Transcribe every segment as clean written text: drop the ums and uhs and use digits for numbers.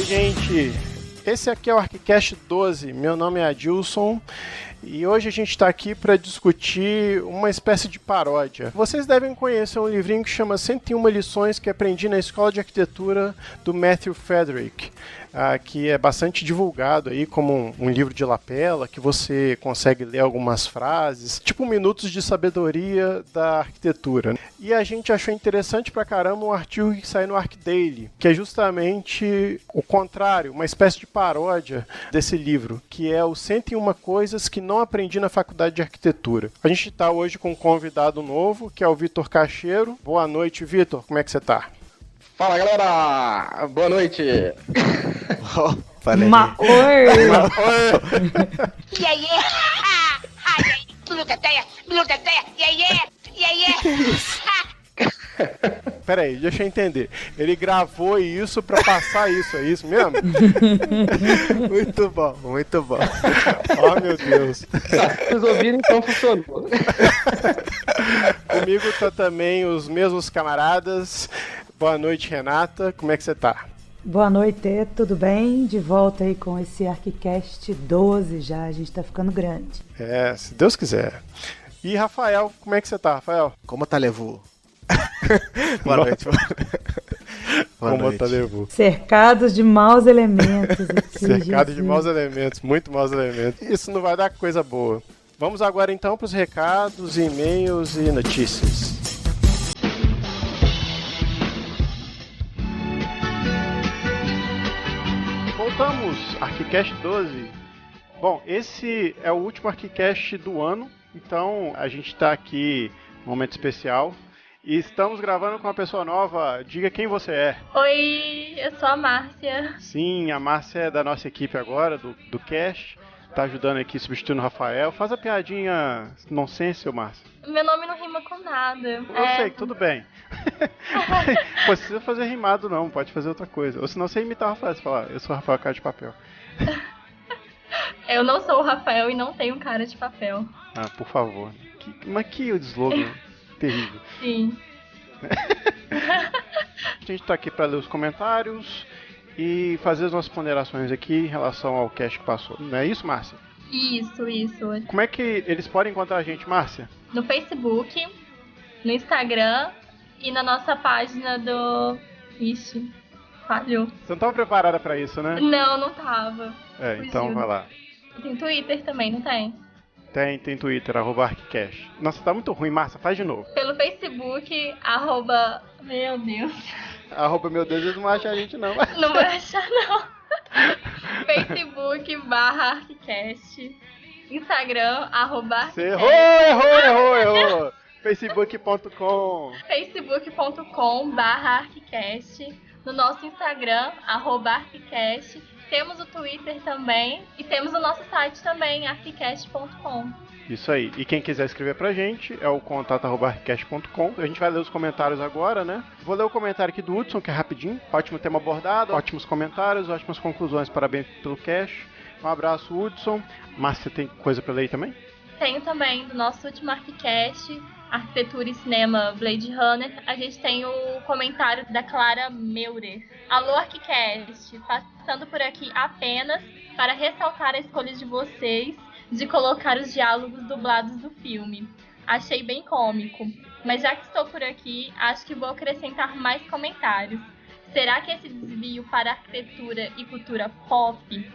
gente, esse aqui é o ArchiCast 12, meu nome é Adilson e hoje a gente está aqui para discutir uma espécie de paródia. Vocês devem conhecer um livrinho que chama 101 lições que aprendi na Escola de Arquitetura do Matthew Frederick, que é bastante divulgado aí como um livro de lapela, que você consegue ler algumas frases, tipo minutos de sabedoria da arquitetura. E a gente achou interessante pra caramba um artigo que sai no ArchDaily, que é justamente o contrário, uma espécie de paródia desse livro, que é o 101 coisas que não aprendi na faculdade de arquitetura. A gente está hoje com um convidado novo, que é o Vitor Cacheiro. Boa noite, Vitor, como é que você tá? Fala, galera! Boa noite! Oi! E aí? E aí? Peraí, deixa eu entender. Ele gravou isso pra passar isso, é isso mesmo? Muito bom, muito bom. Oh, meu Deus. Vocês ouviram, então funcionou. Comigo tá também os mesmos camaradas. Boa noite, Renata. Como é que você tá? Boa noite, tudo bem? De volta aí com esse ArchiCast 12 já, a gente tá ficando grande. É, se Deus quiser. E Rafael, como é que você tá, Rafael? Como tá levou? Boa noite. Como tá levou? Cercados de maus elementos aqui. Cercados de maus elementos, muito maus elementos. Isso não vai dar coisa boa. Vamos agora então para os recados, e-mails e notícias. Voltamos, ArchiCast 12. Bom, esse é o último ArchiCast do ano, então a gente está aqui num momento especial e estamos gravando com uma pessoa nova. Diga quem você é. Oi, eu sou a Márcia. Sim, a Márcia é da nossa equipe agora, do Cast, tá ajudando aqui, substituindo o Rafael. Faz a piadinha nonsense, Márcia. Meu nome não rima com nada. Eu sei, tudo bem. Não precisa fazer rimado não, pode fazer outra coisa. Ou senão você imitar o Rafael, você falar, eu sou o Rafael Cara de Papel. Eu não sou o Rafael e não tenho cara de papel. Ah, por favor. Mas que slogan terrível. Sim. A gente tá aqui para ler os comentários e fazer as nossas ponderações aqui em relação ao cast que passou. Não é isso, Márcia? Isso. Como é que eles podem encontrar a gente, Márcia? No Facebook, no Instagram e na nossa página do... Ixi, falhou. Você não estava preparada para isso, né? Não tava. É, então vai lá. Tem Twitter também, não tem? Tem Twitter, @ArchiCast. Nossa, tá muito ruim, Márcia, faz de novo. Pelo Facebook, Meu Deus. Meu Deus, eles não acham a gente não. Não vai achar não. Facebook/ArchiCast. Instagram, Você errou! Facebook.com. Facebook.com/ArchiCast. No nosso Instagram, @ArchiCast. Temos o Twitter também. E temos o nosso site também, archicast.com. Isso aí. E quem quiser escrever pra gente é o contato@archicast.com. A gente vai ler os comentários agora, né? Vou ler o comentário aqui do Hudson, que é rapidinho. Ótimo tema abordado, ótimos comentários, ótimas conclusões. Parabéns pelo cast. Um abraço, Hudson. Márcia, tem coisa pra ler aí também? Tenho também do nosso último ArchiCast, Arquitetura e Cinema Blade Runner. A gente tem o comentário da Clara Meurer. Alô, ArchiCast, passando por aqui apenas para ressaltar a escolha de vocês de colocar os diálogos dublados do filme. Achei bem cômico, mas já que estou por aqui, acho que vou acrescentar mais comentários. Será que esse desvio para arquitetura e cultura pop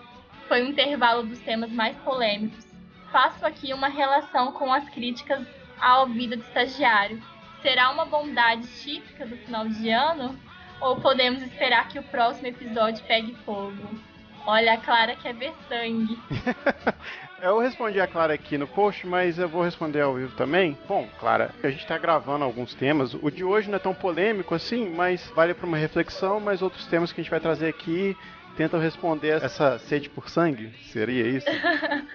foi um intervalo dos temas mais polêmicos? Faço aqui uma relação com as críticas à vida de estagiário. Será uma bondade típica do final de ano? Ou podemos esperar que o próximo episódio pegue fogo? Olha, a Clara quer ver sangue. Eu respondi a Clara aqui no post, mas eu vou responder ao vivo também. Bom, Clara, a gente está gravando alguns temas. O de hoje não é tão polêmico assim, mas vale para uma reflexão. Mas outros temas que a gente vai trazer aqui tentam responder essa sede por sangue. Seria isso?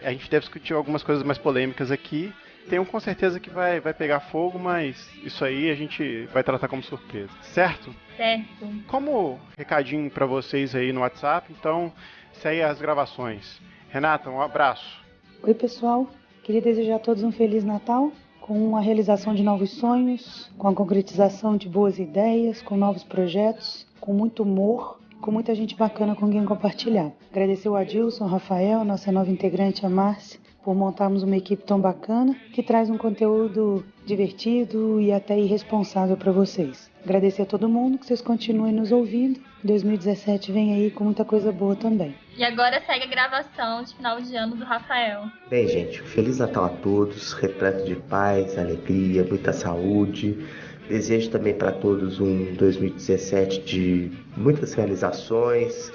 A gente deve discutir algumas coisas mais polêmicas aqui. Tem um com certeza que vai pegar fogo, mas isso aí a gente vai tratar como surpresa. Certo? Certo. Como recadinho para vocês aí no WhatsApp, então segue as gravações. Renata, um abraço. Oi, pessoal. Queria desejar a todos um Feliz Natal, com a realização de novos sonhos, com a concretização de boas ideias, com novos projetos, com muito humor, com muita gente bacana com quem compartilhar. Agradecer o Adilson, o Rafael, nossa nova integrante, a Márcia, por montarmos uma equipe tão bacana que traz um conteúdo divertido e até irresponsável para vocês. Agradecer a todo mundo, que vocês continuem nos ouvindo. 2017 vem aí com muita coisa boa também. E agora segue a gravação de final de ano do Rafael. Bem, gente, Feliz Natal a todos, repleto de paz, alegria, muita saúde. Desejo também para todos um 2017 de muitas realizações,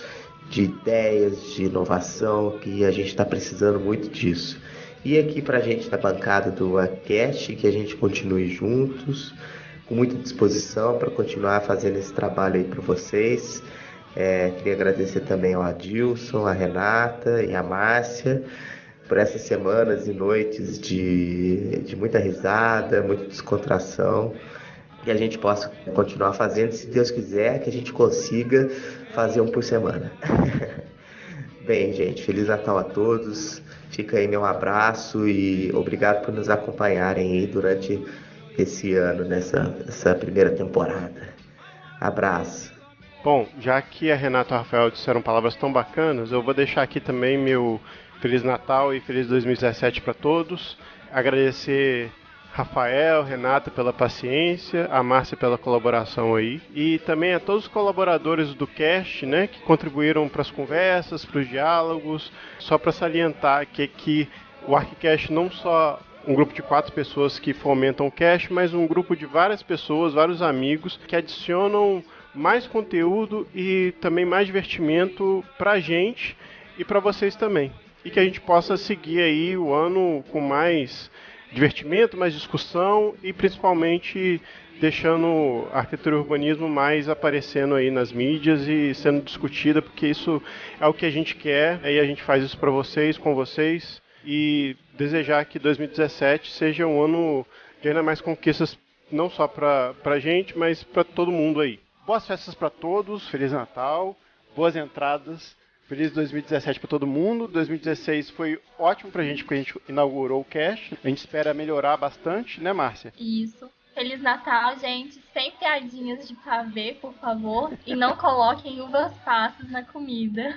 de ideias, de inovação, que a gente está precisando muito disso. E aqui para a gente da bancada do Arquicast, que a gente continue juntos, com muita disposição para continuar fazendo esse trabalho aí para vocês. Queria agradecer também ao Adilson, a Renata e a Márcia por essas semanas e noites de muita risada, muita descontração, que a gente possa continuar fazendo, se Deus quiser, que a gente consiga fazer um por semana. Bem, gente, Feliz Natal a todos, fica aí meu abraço e obrigado por nos acompanharem aí durante esse ano, nessa primeira temporada. Abraço. Bom, já que a Renata e o Rafael disseram palavras tão bacanas, eu vou deixar aqui também meu Feliz Natal e Feliz 2017 para todos. Agradecer Rafael, Renata pela paciência, a Márcia pela colaboração aí, e também a todos os colaboradores do cast, né, que contribuíram para as conversas, para os diálogos. Só para salientar que o Arquicast não só um grupo de 4 pessoas que fomentam o cast, mas um grupo de várias pessoas, vários amigos que adicionam mais conteúdo e também mais divertimento pra gente e pra vocês também. E que a gente possa seguir aí o ano com mais divertimento, mais discussão e principalmente deixando a arquitetura e o urbanismo mais aparecendo aí nas mídias e sendo discutida, porque isso é o que a gente quer, aí a gente faz isso pra vocês, com vocês, e desejar que 2017 seja um ano de ainda mais conquistas, não só pra gente, mas pra todo mundo aí. Boas festas para todos, Feliz Natal, boas entradas, feliz 2017 para todo mundo. 2016 foi ótimo pra gente, porque a gente inaugurou o cast. A gente espera melhorar bastante, né, Márcia? Isso. Feliz Natal, gente. Sem piadinhas de pavê, por favor. E não coloquem uvas passas na comida.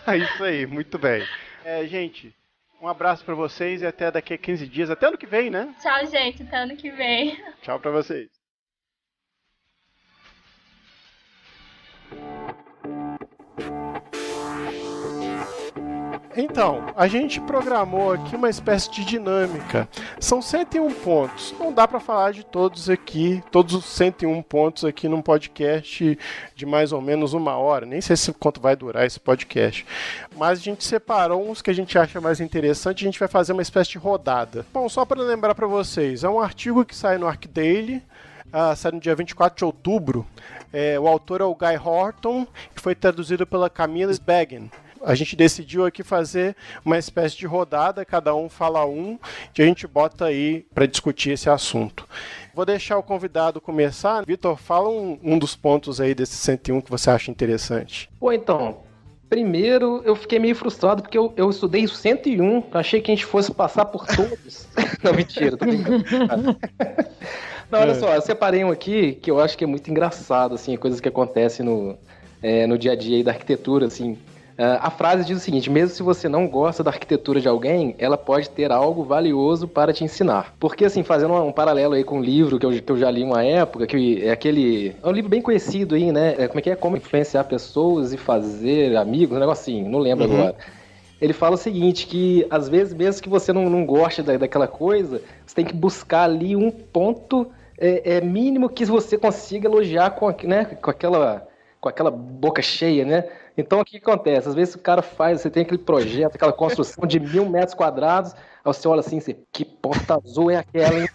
É isso aí, muito bem. Gente, um abraço para vocês e até daqui a 15 dias. Até ano que vem, né? Tchau, gente. Até ano que vem. Tchau para vocês. Então, a gente programou aqui uma espécie de dinâmica. São 101 pontos. Não dá para falar de todos aqui, todos os 101 pontos aqui num podcast de mais ou menos 1 hora. Nem sei quanto vai durar esse podcast. Mas a gente separou uns que a gente acha mais interessante. A gente vai fazer uma espécie de rodada. Bom, só para lembrar para vocês, é um artigo que sai no ArcDaily. Sai no dia 24 de outubro. O autor é o Guy Horton, que foi traduzido pela Camila Sbeggen. A gente decidiu aqui fazer uma espécie de rodada, cada um fala um, que a gente bota aí para discutir esse assunto. Vou deixar o convidado começar. Vitor, fala um dos pontos aí desse 101 que você acha interessante. Então, primeiro eu fiquei meio frustrado porque eu estudei o 101, achei que a gente fosse passar por todos. Não, mentira, tô brincando. Não, olha só, eu separei um aqui que eu acho que é muito engraçado, assim, coisas que acontecem no dia a dia aí da arquitetura, assim. A frase diz o seguinte: mesmo se você não gosta da arquitetura de alguém, ela pode ter algo valioso para te ensinar. Porque, assim, fazendo um paralelo aí com um livro que eu já li uma época, que é um livro bem conhecido aí, né? Como é que é? Como influenciar pessoas e fazer amigos, um negocinho, não lembro agora. Ele fala o seguinte, que às vezes, mesmo que você não goste daquela coisa, você tem que buscar ali um ponto mínimo que você consiga elogiar com aquela boca cheia, né? Então, o que acontece? Às vezes o cara você tem aquele projeto, aquela construção de 1.000 metros quadrados, aí você olha assim, que porta azul é aquela, hein?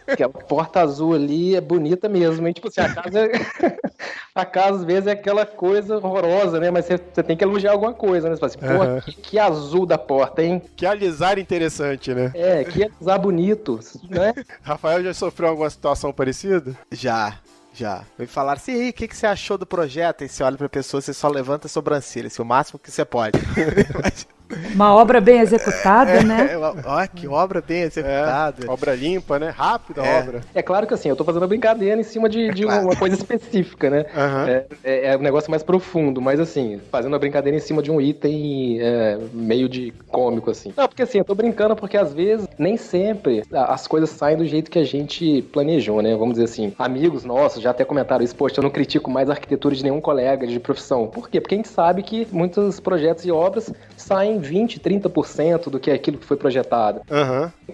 Aquela porta azul ali é bonita mesmo, hein? Tipo assim, a casa às vezes é aquela coisa horrorosa, né? Mas você tem que elogiar alguma coisa, né? Você fala assim, que azul da porta, hein? Que alisar interessante, né? Que alisar bonito, né? Rafael já sofreu alguma situação parecida? Já. Me falaram assim, e aí, o que você achou do projeto? Aí você olha pra pessoa, você só levanta a sobrancelha, assim, o máximo que você pode. Uma obra bem executada, né? Olha que obra bem executada. Obra limpa, né? Rápida a obra. É claro que assim, eu tô fazendo uma brincadeira em cima de uma coisa específica, né? É um negócio mais profundo, mas assim, fazendo uma brincadeira em cima de um item meio de cômico, assim. Não, porque assim, eu tô brincando porque às vezes, nem sempre as coisas saem do jeito que a gente planejou, né? Vamos dizer assim, amigos nossos já até comentaram isso, poxa, eu não critico mais a arquitetura de nenhum colega de profissão. Por quê? Porque a gente sabe que muitos projetos e obras saem 20%, 30% do que é aquilo que foi projetado.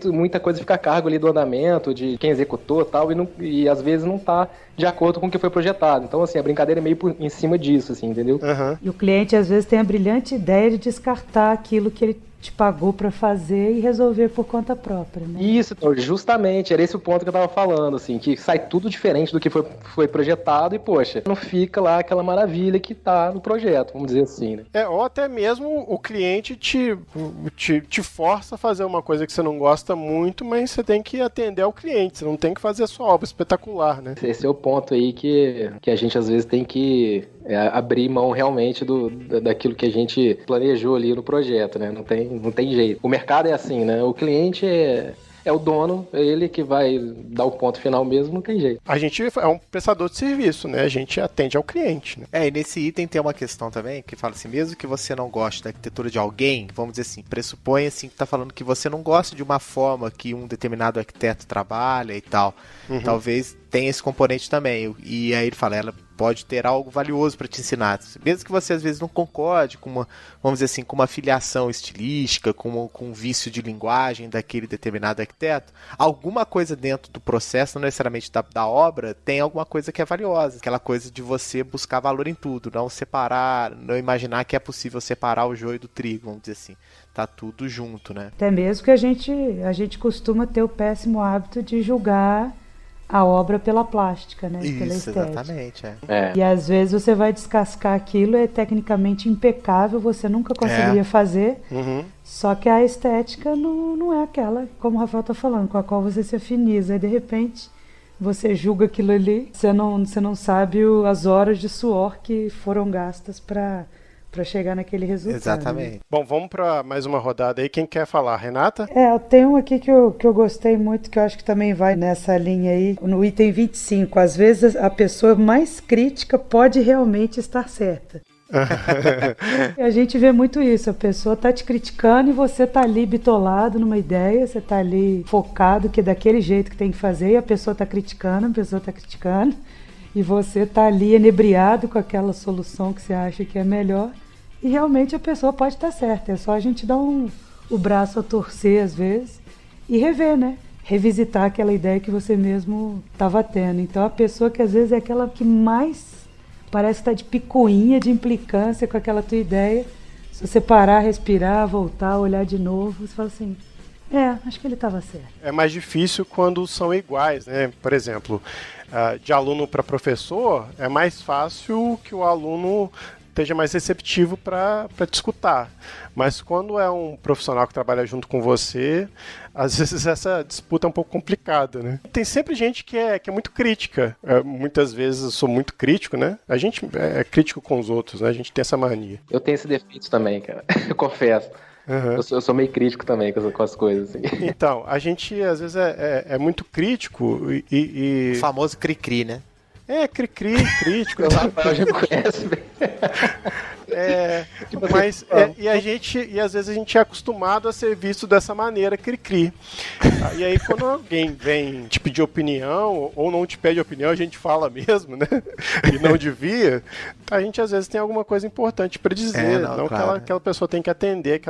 Muita coisa fica a cargo ali do andamento, de quem executou tal, e às vezes não tá de acordo com o que foi projetado. Então, assim, a brincadeira é meio em cima disso, assim, entendeu? E o cliente, às vezes, tem a brilhante ideia de descartar aquilo que ele te pagou para fazer e resolver por conta própria, né? Isso, então, justamente, era esse o ponto que eu tava falando, assim, que sai tudo diferente do que foi projetado e, poxa, não fica lá aquela maravilha que tá no projeto, vamos dizer assim, né? Ou até mesmo o cliente te força a fazer uma coisa que você não gosta muito, mas você tem que atender ao cliente, você não tem que fazer a sua obra espetacular, né? Esse é o ponto aí que a gente às vezes tem que abrir mão realmente daquilo que a gente planejou ali no projeto, né? Não tem jeito. O mercado é assim, né? O cliente é o dono, é ele que vai dar o ponto final mesmo, não tem jeito. A gente é um prestador de serviço, né? A gente atende ao cliente, né? E nesse item tem uma questão também, que fala assim, mesmo que você não goste da arquitetura de alguém, vamos dizer assim, pressupõe assim que tá falando que você não gosta de uma forma que um determinado arquiteto trabalha e tal. Talvez tenha esse componente também. E aí ele fala, ela pode ter algo valioso para te ensinar. Mesmo que você às vezes não concorde com uma, vamos dizer assim, com uma filiação estilística, com um vício de linguagem daquele determinado arquiteto, alguma coisa dentro do processo, não necessariamente da obra, tem alguma coisa que é valiosa. Aquela coisa de você buscar valor em tudo, não separar, não imaginar que é possível separar o joio do trigo, vamos dizer assim. Tá tudo junto, né? Até mesmo que a gente costuma ter o péssimo hábito de julgar a obra pela plástica, né? Isso, pela estética. Exatamente. E às vezes você vai descascar aquilo, é tecnicamente impecável, você nunca conseguiria fazer, só que a estética não é aquela, como o Rafael tá falando, com a qual você se afiniza. E de repente você julga aquilo ali, você não sabe as horas de suor que foram gastas para chegar naquele resultado. Exatamente. Né? Bom, vamos para mais uma rodada aí. Quem quer falar? Renata? Eu tenho um aqui que eu gostei muito, que eu acho que também vai nessa linha aí, no item 25. Às vezes a pessoa mais crítica pode realmente estar certa. A gente vê muito isso, a pessoa tá te criticando e você tá ali bitolado numa ideia, você tá ali focado que é daquele jeito que tem que fazer, e a pessoa tá criticando, e você tá ali enebriado com aquela solução que você acha que é melhor, e realmente a pessoa pode estar certa, é só a gente dar o braço a torcer às vezes e rever, né? Revisitar aquela ideia que você mesmo estava tendo. Então a pessoa que às vezes é aquela que mais parece estar de picuinha, de implicância com aquela tua ideia, se você parar, respirar, voltar, olhar de novo, você fala assim, acho que ele estava certo. É mais difícil quando são iguais, né? Por exemplo, de aluno para professor, é mais fácil que o aluno esteja mais receptivo para te escutar. Mas quando é um profissional que trabalha junto com você, às vezes essa disputa é um pouco complicada, né? Tem sempre gente que é muito crítica. Muitas vezes eu sou muito crítico, né? A gente é crítico com os outros, né? A gente tem essa mania. Eu tenho esse defeito também, cara. Eu confesso. Eu sou meio crítico também com as coisas. Assim. Então, a gente às vezes é muito crítico e... O famoso cri-cri, né? Cri-cri, crítico. O Rafael já me conhece, velho. Mas e às vezes a gente é acostumado a ser visto dessa maneira, cri-cri. E aí quando alguém vem te pedir opinião, ou não te pede opinião, a gente fala mesmo, né? E não devia, a gente às vezes tem alguma coisa importante para dizer. Não claro. Aquela pessoa tem que atender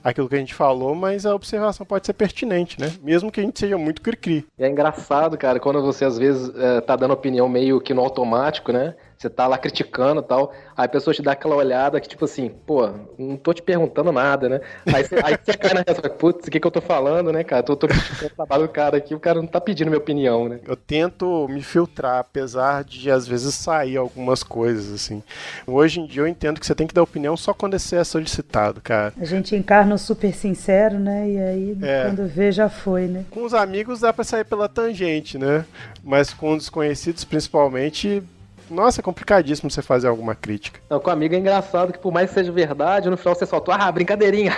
aquilo que a gente falou, mas a observação pode ser pertinente, né? Mesmo que a gente seja muito cri-cri. E é engraçado, cara, quando você às vezes tá dando opinião meio que no automático, né? Você tá lá criticando e tal, aí a pessoa te dá aquela olhada que tipo assim, pô, não tô te perguntando nada, né? Aí você cai na resposta, putz, o que eu tô falando, né, cara? Tô criticando o trabalho do cara aqui, o cara não tá pedindo minha opinião, né? Eu tento me filtrar, apesar de às vezes sair algumas coisas, assim. Hoje em dia eu entendo que você tem que dar opinião só quando você é solicitado, cara. A gente encarna o super sincero, né? E aí, quando vê, já foi, né? Com os amigos dá pra sair pela tangente, né? Mas com desconhecidos, principalmente... Nossa, é complicadíssimo você fazer alguma crítica. Não, com amigo é engraçado que por mais que seja verdade, no final você solta, brincadeirinha,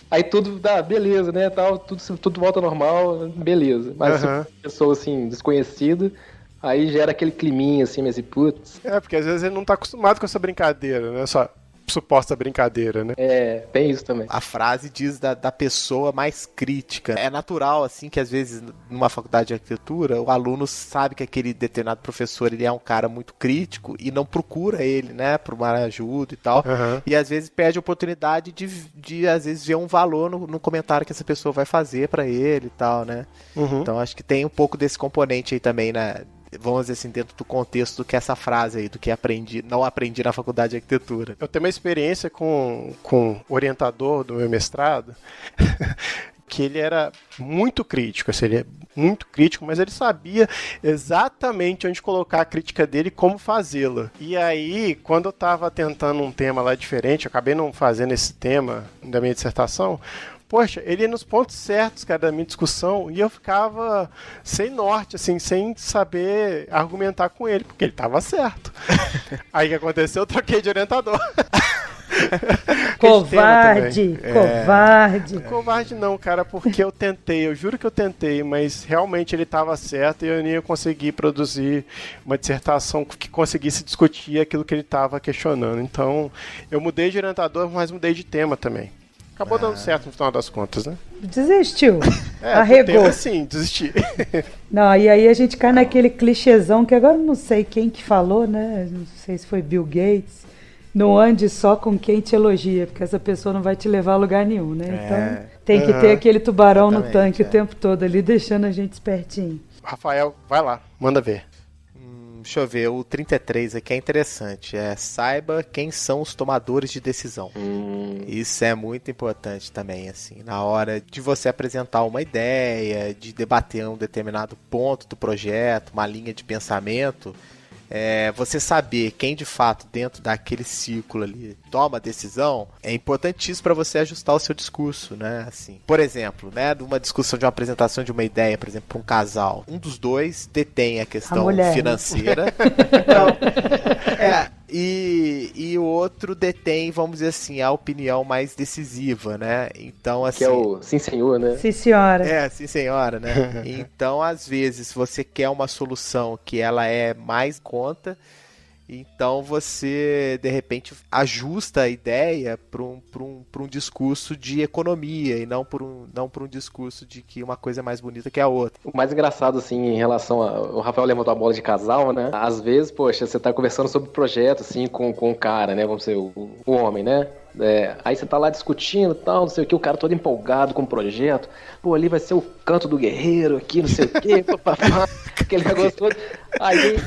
Aí tudo dá, beleza, né, tal, tudo volta ao normal, beleza. Mas se uma pessoa, assim, desconhecida, aí gera aquele climinha, assim, mas putz. Porque às vezes ele não tá acostumado com essa brincadeira, né, só suposta brincadeira, né? Tem isso também. A frase diz da pessoa mais crítica. É natural, assim, que às vezes numa faculdade de arquitetura, o aluno sabe que aquele determinado professor, ele é um cara muito crítico e não procura ele, né, por uma ajuda e tal. E às vezes perde a oportunidade de às vezes ver um valor no comentário que essa pessoa vai fazer pra ele e tal, né? Então acho que tem um pouco desse componente aí também, né? Vamos dizer assim, dentro do contexto do que essa frase aí, do que não aprendi na faculdade de arquitetura. Eu tenho uma experiência com o orientador do meu mestrado, que ele era muito crítico, assim, ele é muito crítico, mas ele sabia exatamente onde colocar a crítica dele e como fazê-la. E aí, quando eu estava tentando um tema lá diferente, eu acabei não fazendo esse tema da minha dissertação, poxa, ele ia nos pontos certos, cara, da minha discussão, e eu ficava sem norte, assim, sem saber argumentar com ele, porque ele estava certo. Aí o que aconteceu? Eu troquei de orientador. Covarde. Covarde não, cara, porque eu juro que eu tentei, mas realmente ele estava certo e eu nem ia conseguir produzir uma dissertação que conseguisse discutir aquilo que ele estava questionando. Então, eu mudei de orientador, mas mudei de tema também. Acabou dando certo no final das contas, né? Desistiu. Arregou. Sim, desisti. Não, e aí a gente cai naquele clichêzão que agora eu não sei quem que falou, né? Não sei se foi Bill Gates. Não ande só com quem te elogia, porque essa pessoa não vai te levar a lugar nenhum, né? Então tem que ter aquele tubarão no tanque o tempo todo ali, deixando a gente espertinho. Rafael, vai lá, manda ver. Deixa eu ver, o 33 aqui é interessante. Saiba quem são os tomadores de decisão. Isso é muito importante também, assim. Na hora de você apresentar uma ideia, de debater um determinado ponto do projeto, uma linha de pensamento, você saber quem de fato dentro daquele círculo ali toma a decisão é importantíssimo para você ajustar o seu discurso, né? Assim, por exemplo, né, numa discussão de uma apresentação de uma ideia, por exemplo, para um casal, um dos dois detém a questão financeira. E o outro detém, vamos dizer assim, a opinião mais decisiva, né? Então, assim... Que é o sim senhor, né? Sim senhora. Sim senhora, né? Então, às vezes, você quer uma solução que ela é mais conta, então você, de repente, ajusta a ideia para um discurso de economia e não por um discurso de que uma coisa é mais bonita que a outra. O mais engraçado, assim, em relação o Rafael levantou a bola de casal, né? Às vezes, poxa, você tá conversando sobre projeto, assim, com o cara, né? Vamos dizer, o homem, né? Aí você tá lá discutindo e tal, não sei o que, o cara todo empolgado com o projeto. Pô, ali vai ser o canto do guerreiro aqui, não sei o que, aquele negócio todo.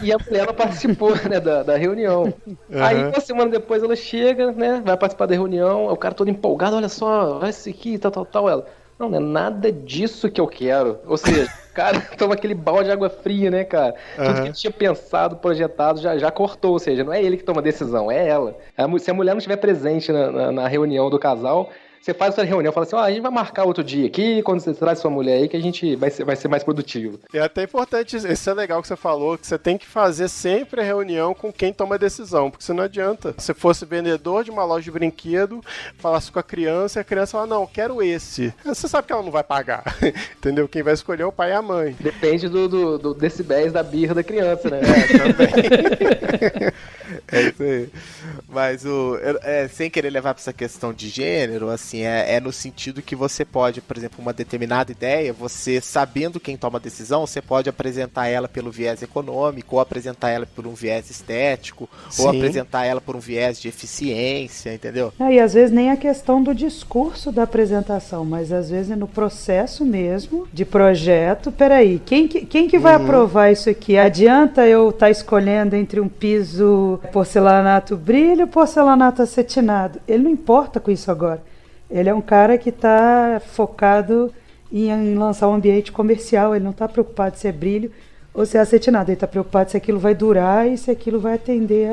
E a mulher não participou, né, da reunião. Aí uma semana depois ela chega, né, vai participar da reunião, o cara todo empolgado, olha só, vai isso aqui, tal. Ela, não é nada disso que eu quero. Ou seja, o cara toma aquele balde de água fria, né, cara? Tudo que ele tinha pensado, projetado, já cortou. Ou seja, não é ele que toma a decisão, é ela. Se a mulher não estiver presente na reunião do casal, você faz essa reunião, fala assim, a gente vai marcar outro dia aqui, quando você traz sua mulher aí, que a gente vai ser mais produtivo. E é até importante, isso é legal que você falou, que você tem que fazer sempre a reunião com quem toma a decisão, porque senão não adianta. Se fosse vendedor de uma loja de brinquedo, falasse com a criança, e a criança fala, não, quero esse. Você sabe que ela não vai pagar, entendeu? Quem vai escolher é o pai e a mãe. Depende do decibéis da birra da criança, né? Também. É isso aí. Mas sem querer levar para essa questão de gênero, assim, é no sentido que você pode, por exemplo, uma determinada ideia, você sabendo quem toma a decisão, você pode apresentar ela pelo viés econômico, ou apresentar ela por um viés estético, ou apresentar ela por um viés de eficiência, entendeu? E às vezes nem a questão do discurso da apresentação, mas às vezes no processo mesmo de projeto, peraí, quem que vai aprovar isso aqui? Adianta eu estar escolhendo entre um piso porcelanato brilho ou porcelanato acetinado? Ele não importa com isso agora. Ele é um cara que está focado em lançar um ambiente comercial, ele não está preocupado se é brilho ou se é acetinado, ele está preocupado se aquilo vai durar e se aquilo vai atender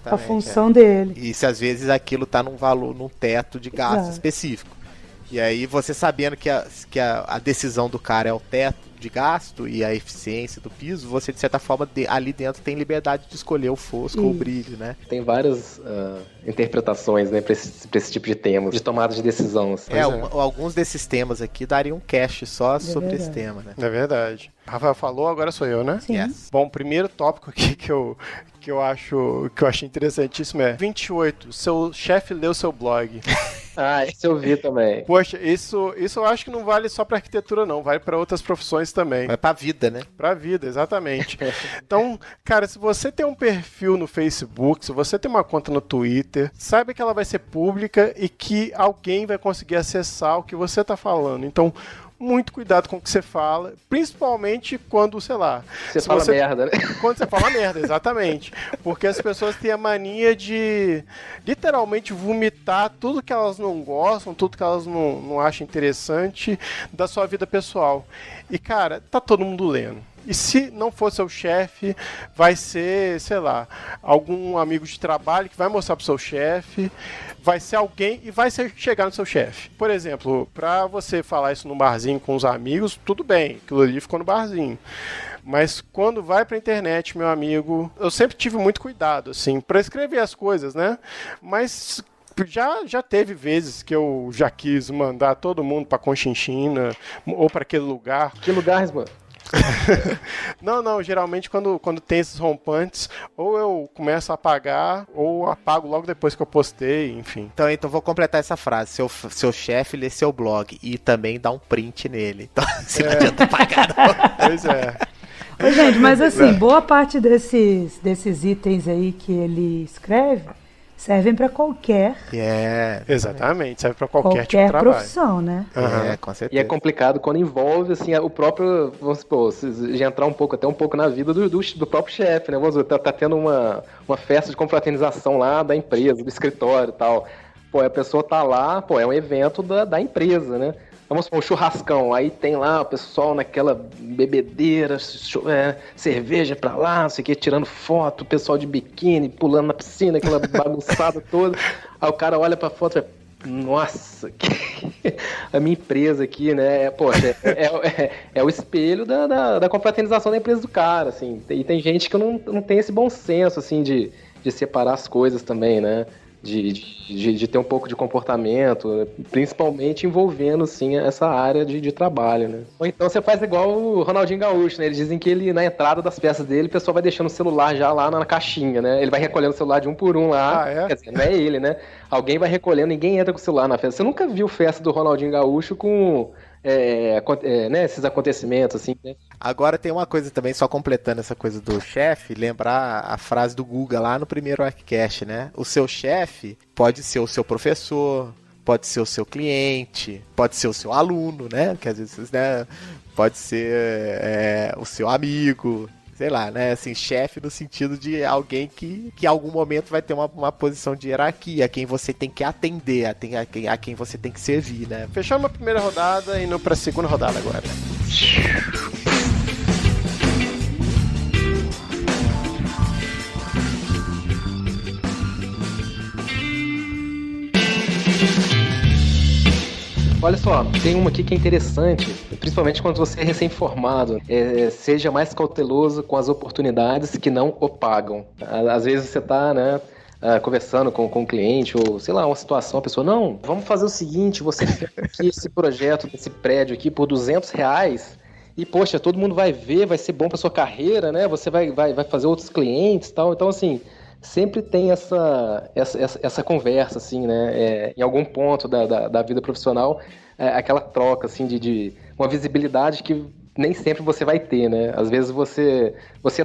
a função dele. E se às vezes aquilo está num valor, num teto de gasto específico. E aí você sabendo que a decisão do cara é o teto de gasto e a eficiência do piso, você de certa forma ali dentro tem liberdade de escolher o fosco ou o brilho, né? Tem várias interpretações, né, pra esse tipo de tema, de tomada de decisão. Assim. Alguns desses temas aqui dariam um cast só sobre esse tema, né? É verdade. Rafael falou, agora sou eu, né? Sim. Yes. Bom, o primeiro tópico aqui que eu achei interessantíssimo é 28, seu chefe leu seu blog. Ah, esse eu vi também. Poxa, isso eu acho que não vale só para arquitetura não, vale para outras profissões também. Vai pra vida, né? Pra vida, exatamente. Então, cara, se você tem um perfil no Facebook, se você tem uma conta no Twitter, saiba que ela vai ser pública e que alguém vai conseguir acessar o que você tá falando. Então, muito cuidado com o que você fala, principalmente quando, sei lá... Você fala merda, né? Quando você fala merda, exatamente. Porque as pessoas têm a mania de literalmente vomitar tudo que elas não gostam, tudo que elas não acham interessante da sua vida pessoal. E, cara, tá todo mundo lendo. E se não for seu chefe, vai ser, sei lá, algum amigo de trabalho que vai mostrar pro seu chefe, vai ser alguém e vai chegar no seu chefe. Por exemplo, pra você falar isso num barzinho com os amigos, tudo bem, aquilo ali ficou no barzinho. Mas quando vai pra internet, meu amigo, eu sempre tive muito cuidado, assim, pra escrever as coisas, né? Mas... Já teve vezes que eu já quis mandar todo mundo pra Conchinchina ou pra aquele lugar. Que lugar, mano? Não, geralmente quando tem esses rompantes, ou eu começo a apagar, ou apago logo depois que eu postei, enfim. Então vou completar essa frase. Seu chefe lê seu blog e também dá um print nele. Então, você não adianta apagar, não. Pois é. Ô, gente, mas assim, boa parte desses itens aí que ele escreve servem para qualquer... Exatamente, serve para qualquer tipo de trabalho. Profissão, né? Uhum. Com certeza. E é complicado quando envolve, assim, o próprio, vamos supor, já entrar até um pouco na vida do próprio chefe, né? Vamos dizer, tá tendo uma festa de confraternização lá da empresa, do escritório e tal. Pô, a pessoa tá lá, pô, é um evento da empresa, né? Vamos supor, um churrascão, aí tem lá o pessoal naquela bebedeira, cerveja pra lá, não sei o que, tirando foto, o pessoal de biquíni, pulando na piscina, aquela bagunçada toda. Aí o cara olha pra foto e fala, nossa, a minha empresa aqui, né, poxa, é o espelho da confraternização da empresa do cara, assim. E tem gente que não tem esse bom senso, assim, de separar as coisas também, né? De ter um pouco de comportamento, principalmente envolvendo, sim, essa área de trabalho, né? Ou então você faz igual o Ronaldinho Gaúcho, né? Eles dizem que ele, na entrada das peças dele, o pessoal vai deixando o celular já lá na caixinha, né? Ele vai recolhendo o celular de um por um lá. Quer dizer, não é ele, né? Alguém vai recolhendo, ninguém entra com o celular na festa. Você nunca viu festa do Ronaldinho Gaúcho com... né, esses acontecimentos, assim, né? Agora tem uma coisa também, só completando essa coisa do chefe, lembrar a frase do Guga lá no primeiro ArcCast, né? O seu chefe pode ser o seu professor, pode ser o seu cliente, pode ser o seu aluno, né? Que às vezes, né, pode ser o seu amigo, sei lá, né? Assim, chefe no sentido de alguém que em algum momento vai ter uma posição de hierarquia, a quem você tem que atender, a quem você tem que servir, né? Fechamos a primeira rodada e indo pra segunda rodada agora. Olha só, tem uma aqui que é interessante, principalmente quando você é recém-formado. Seja mais cauteloso com as oportunidades que não o pagam. Às vezes você está, né, conversando com um cliente ou, sei lá, uma situação, a pessoa, não, vamos fazer o seguinte, você fez aqui esse projeto desse prédio aqui por R$200 e, poxa, todo mundo vai ver, vai ser bom para sua carreira, né? Você vai fazer outros clientes e tal. Então, assim, sempre tem essa conversa, assim, né? Em algum ponto da vida profissional, aquela troca, assim, de uma visibilidade que nem sempre você vai ter, né? Às vezes você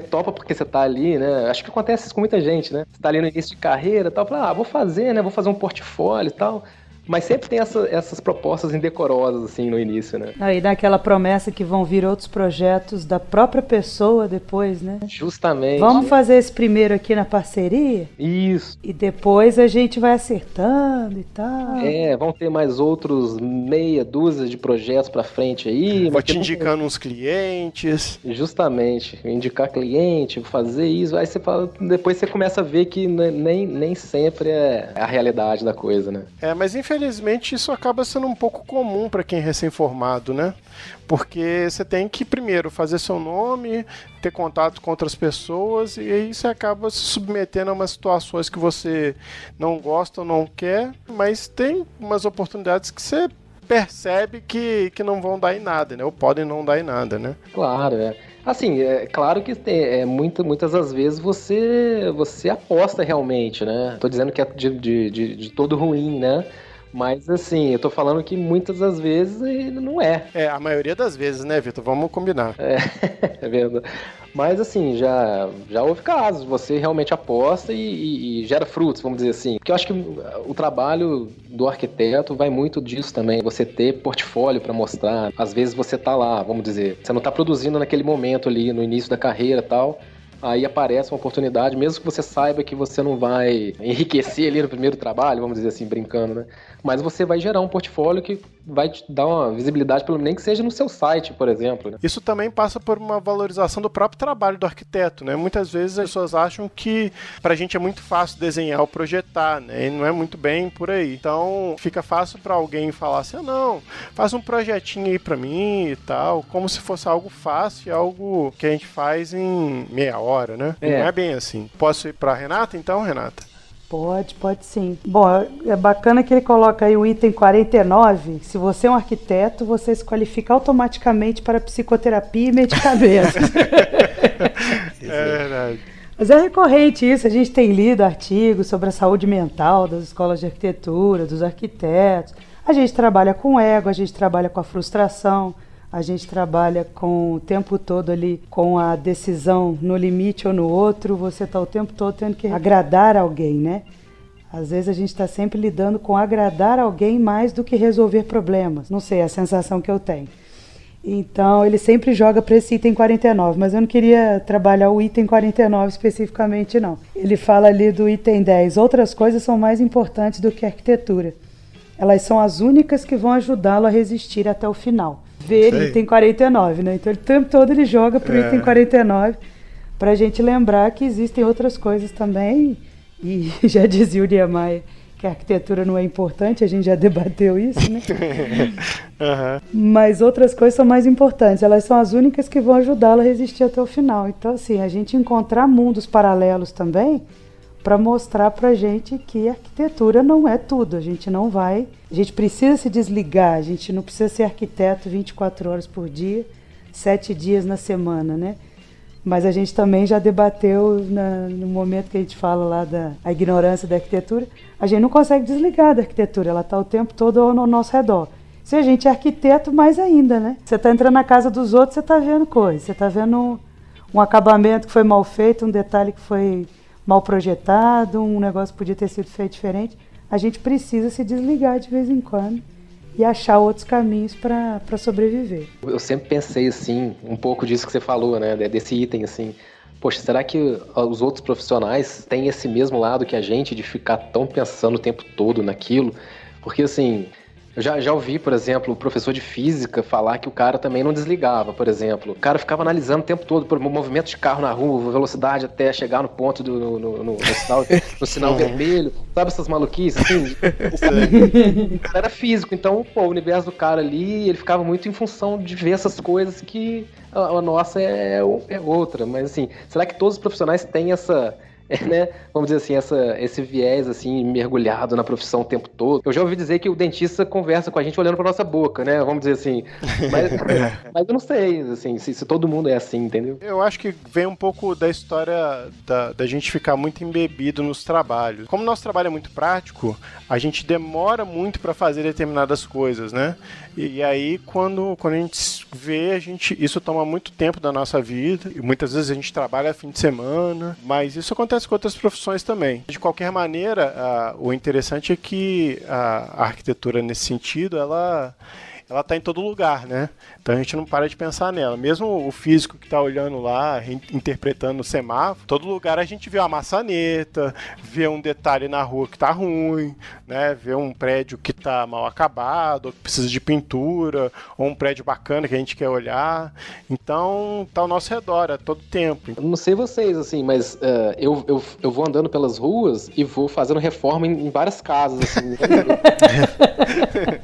topa porque você tá ali, né? Acho que acontece isso com muita gente, né? Você tá ali no início de carreira e tal, fala, vou fazer, né? Vou fazer um portfólio e tal. Mas sempre tem essas propostas indecorosas, assim, no início, né? E dá aquela promessa que vão vir outros projetos da própria pessoa depois, né? Justamente. Vamos fazer esse primeiro aqui na parceria? Isso. E depois a gente vai acertando e tal. Vão ter mais outros meia dúzia de projetos pra frente aí. Vou te indicando uns clientes. Justamente. Indicar cliente, fazer isso. Aí você fala, depois você começa a ver que nem sempre é a realidade da coisa, né? Mas infelizmente infelizmente isso acaba sendo um pouco comum para quem é recém-formado, né? Porque você tem que primeiro fazer seu nome, ter contato com outras pessoas, e aí você acaba se submetendo a umas situações que você não gosta ou não quer, mas tem umas oportunidades que você percebe que não vão dar em nada, né? Ou podem não dar em nada, né? Claro, é. Assim, é claro que muitas das vezes você aposta realmente, né? Tô dizendo que é de todo ruim, né? Mas assim, eu tô falando que muitas das vezes não é. É, a maioria das vezes, né, Vitor? Vamos combinar. É verdade. Mas assim, já houve casos, você realmente aposta e gera frutos, vamos dizer assim. Porque eu acho que o trabalho do arquiteto vai muito disso também, você ter portfólio para mostrar. Às vezes você tá lá, vamos dizer, você não tá produzindo naquele momento ali, no início da carreira e tal, aí aparece uma oportunidade, mesmo que você saiba que você não vai enriquecer ali no primeiro trabalho, vamos dizer assim, brincando, né? Mas você vai gerar um portfólio que vai te dar uma visibilidade, pelo menos que seja no seu site, por exemplo, né? Isso também passa por uma valorização do próprio trabalho do arquiteto, né? Muitas vezes as pessoas acham que pra gente é muito fácil desenhar ou projetar, né? E não é muito bem por aí. Então fica fácil pra alguém falar assim, não, faz um projetinho aí pra mim e tal, como se fosse algo fácil, algo que a gente faz em meia hora, né? Não é bem assim. Posso ir pra Renata então, Renata? Pode sim. Bom, é bacana que ele coloca aí o item 49. Se você é um arquiteto, você se qualifica automaticamente para psicoterapia e medicamentos. É verdade. Mas é recorrente isso, a gente tem lido artigos sobre a saúde mental das escolas de arquitetura, dos arquitetos. A gente trabalha com ego, a gente trabalha com a frustração, a gente trabalha com o tempo todo ali com a decisão no limite ou no outro, você está o tempo todo tendo que agradar alguém, né? Às vezes a gente está sempre lidando com agradar alguém mais do que resolver problemas. Não sei, é a sensação que eu tenho. Então ele sempre joga para esse item 49, mas eu não queria trabalhar o item 49 especificamente não. Ele fala ali do item 10, outras coisas são mais importantes do que a arquitetura. Elas são as únicas que vão ajudá-lo a resistir até o final. Ver item 49, né? Então, o tempo todo ele joga pro item 49 para a gente lembrar que existem outras coisas também. E já dizia o Niemeyer que a arquitetura não é importante, a gente já debateu isso, né? Mas outras coisas são mais importantes, elas são as únicas que vão ajudá-lo a resistir até o final. Então, assim, a gente encontrar mundos paralelos também para mostrar pra gente que a arquitetura não é tudo, a gente precisa se desligar, a gente não precisa ser arquiteto 24 horas por dia, 7 dias na semana, né? Mas a gente também já debateu no momento que a gente fala lá da ignorância da arquitetura, a gente não consegue desligar da arquitetura, ela está o tempo todo ao nosso redor. Se a gente é arquiteto, mais ainda, né? Você está entrando na casa dos outros, você está vendo coisas, você está vendo um acabamento que foi mal feito, um detalhe que foi mal projetado, um negócio que podia ter sido feito diferente. A gente precisa se desligar de vez em quando e achar outros caminhos para sobreviver. Eu sempre pensei assim, um pouco disso que você falou, né, desse item assim. Poxa, será que os outros profissionais têm esse mesmo lado que a gente de ficar tão pensando o tempo todo naquilo? Porque assim, eu já ouvi, por exemplo, o professor de física falar que o cara também não desligava, por exemplo. O cara ficava analisando o tempo todo o movimento de carro na rua, velocidade até chegar no ponto no sinal vermelho. Sabe essas maluquices? Assim? O cara era físico, então o universo do cara ali, ele ficava muito em função de ver essas coisas que a nossa é outra. Mas assim, será que todos os profissionais têm essa... né? Vamos dizer assim, esse viés assim, mergulhado na profissão o tempo todo. Eu já ouvi dizer que o dentista conversa com a gente olhando pra nossa boca, né? Vamos dizer assim. Mas eu não sei assim, se todo mundo é assim, entendeu? Eu acho que vem um pouco da história da gente ficar muito embebido nos trabalhos. Como o nosso trabalho é muito prático, a gente demora muito para fazer determinadas coisas, né? E aí, quando a gente vê, isso toma muito tempo da nossa vida. E muitas vezes a gente trabalha fim de semana, mas isso acontece com outras profissões também. De qualquer maneira, o interessante é que a arquitetura, nesse sentido, ela está em todo lugar, né? Então a gente não para de pensar nela. Mesmo o físico que está olhando lá, interpretando o semáforo, todo lugar a gente vê uma maçaneta, vê um detalhe na rua que está ruim, né? Vê um prédio que tá mal acabado, ou que precisa de pintura, ou um prédio bacana que a gente quer olhar. Então, tá ao nosso redor a todo tempo. Eu não sei vocês, assim, mas eu vou andando pelas ruas e vou fazendo reforma em várias casas, assim.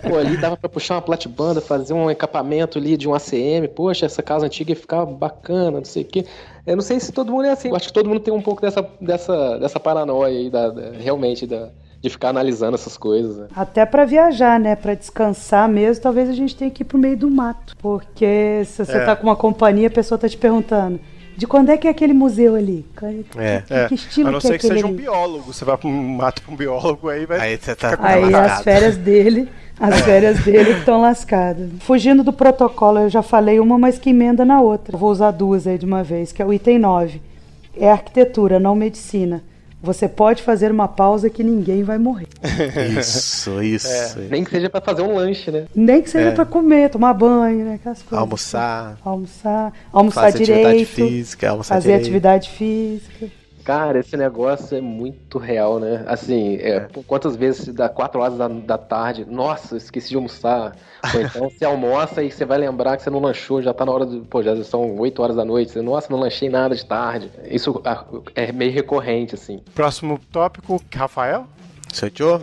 Pô, ali dava pra puxar uma platibanda, fazer um encapamento ali de um ACM. Poxa, essa casa antiga ia ficar bacana, não sei o quê. Eu não sei se todo mundo é assim. Eu acho que todo mundo tem um pouco dessa paranoia aí, realmente, de ficar analisando essas coisas. Né? Até pra viajar, né? Pra descansar mesmo, talvez a gente tenha que ir pro meio do mato. Porque se você tá com uma companhia, a pessoa tá te perguntando: de quando é que é aquele museu ali? Que estilo a não que é ser que aquele seja ali? um biólogo. Você vai pro mato pra um biólogo, aí vai... Aí você tá Aí as férias dele que estão lascadas. Fugindo do protocolo, eu já falei uma, mas que emenda na outra. Eu vou usar duas aí de uma vez, que é o item 9. É arquitetura, não medicina. Você pode fazer uma pausa que ninguém vai morrer. Isso. Nem que seja pra fazer um lanche, né? Nem que seja pra comer, tomar banho, né? Aquelas coisas. Almoçar Fazer direito. Fazer Atividade física. Cara, esse negócio é muito real, né? Assim, quantas vezes dá 4 horas da tarde, nossa, esqueci de almoçar. Ou então você almoça e você vai lembrar que você não lanchou, já tá na hora já são 8 horas da noite. Você, nossa, não lanchei nada de tarde. Isso é meio recorrente, assim. Próximo tópico, Rafael? Sou eu?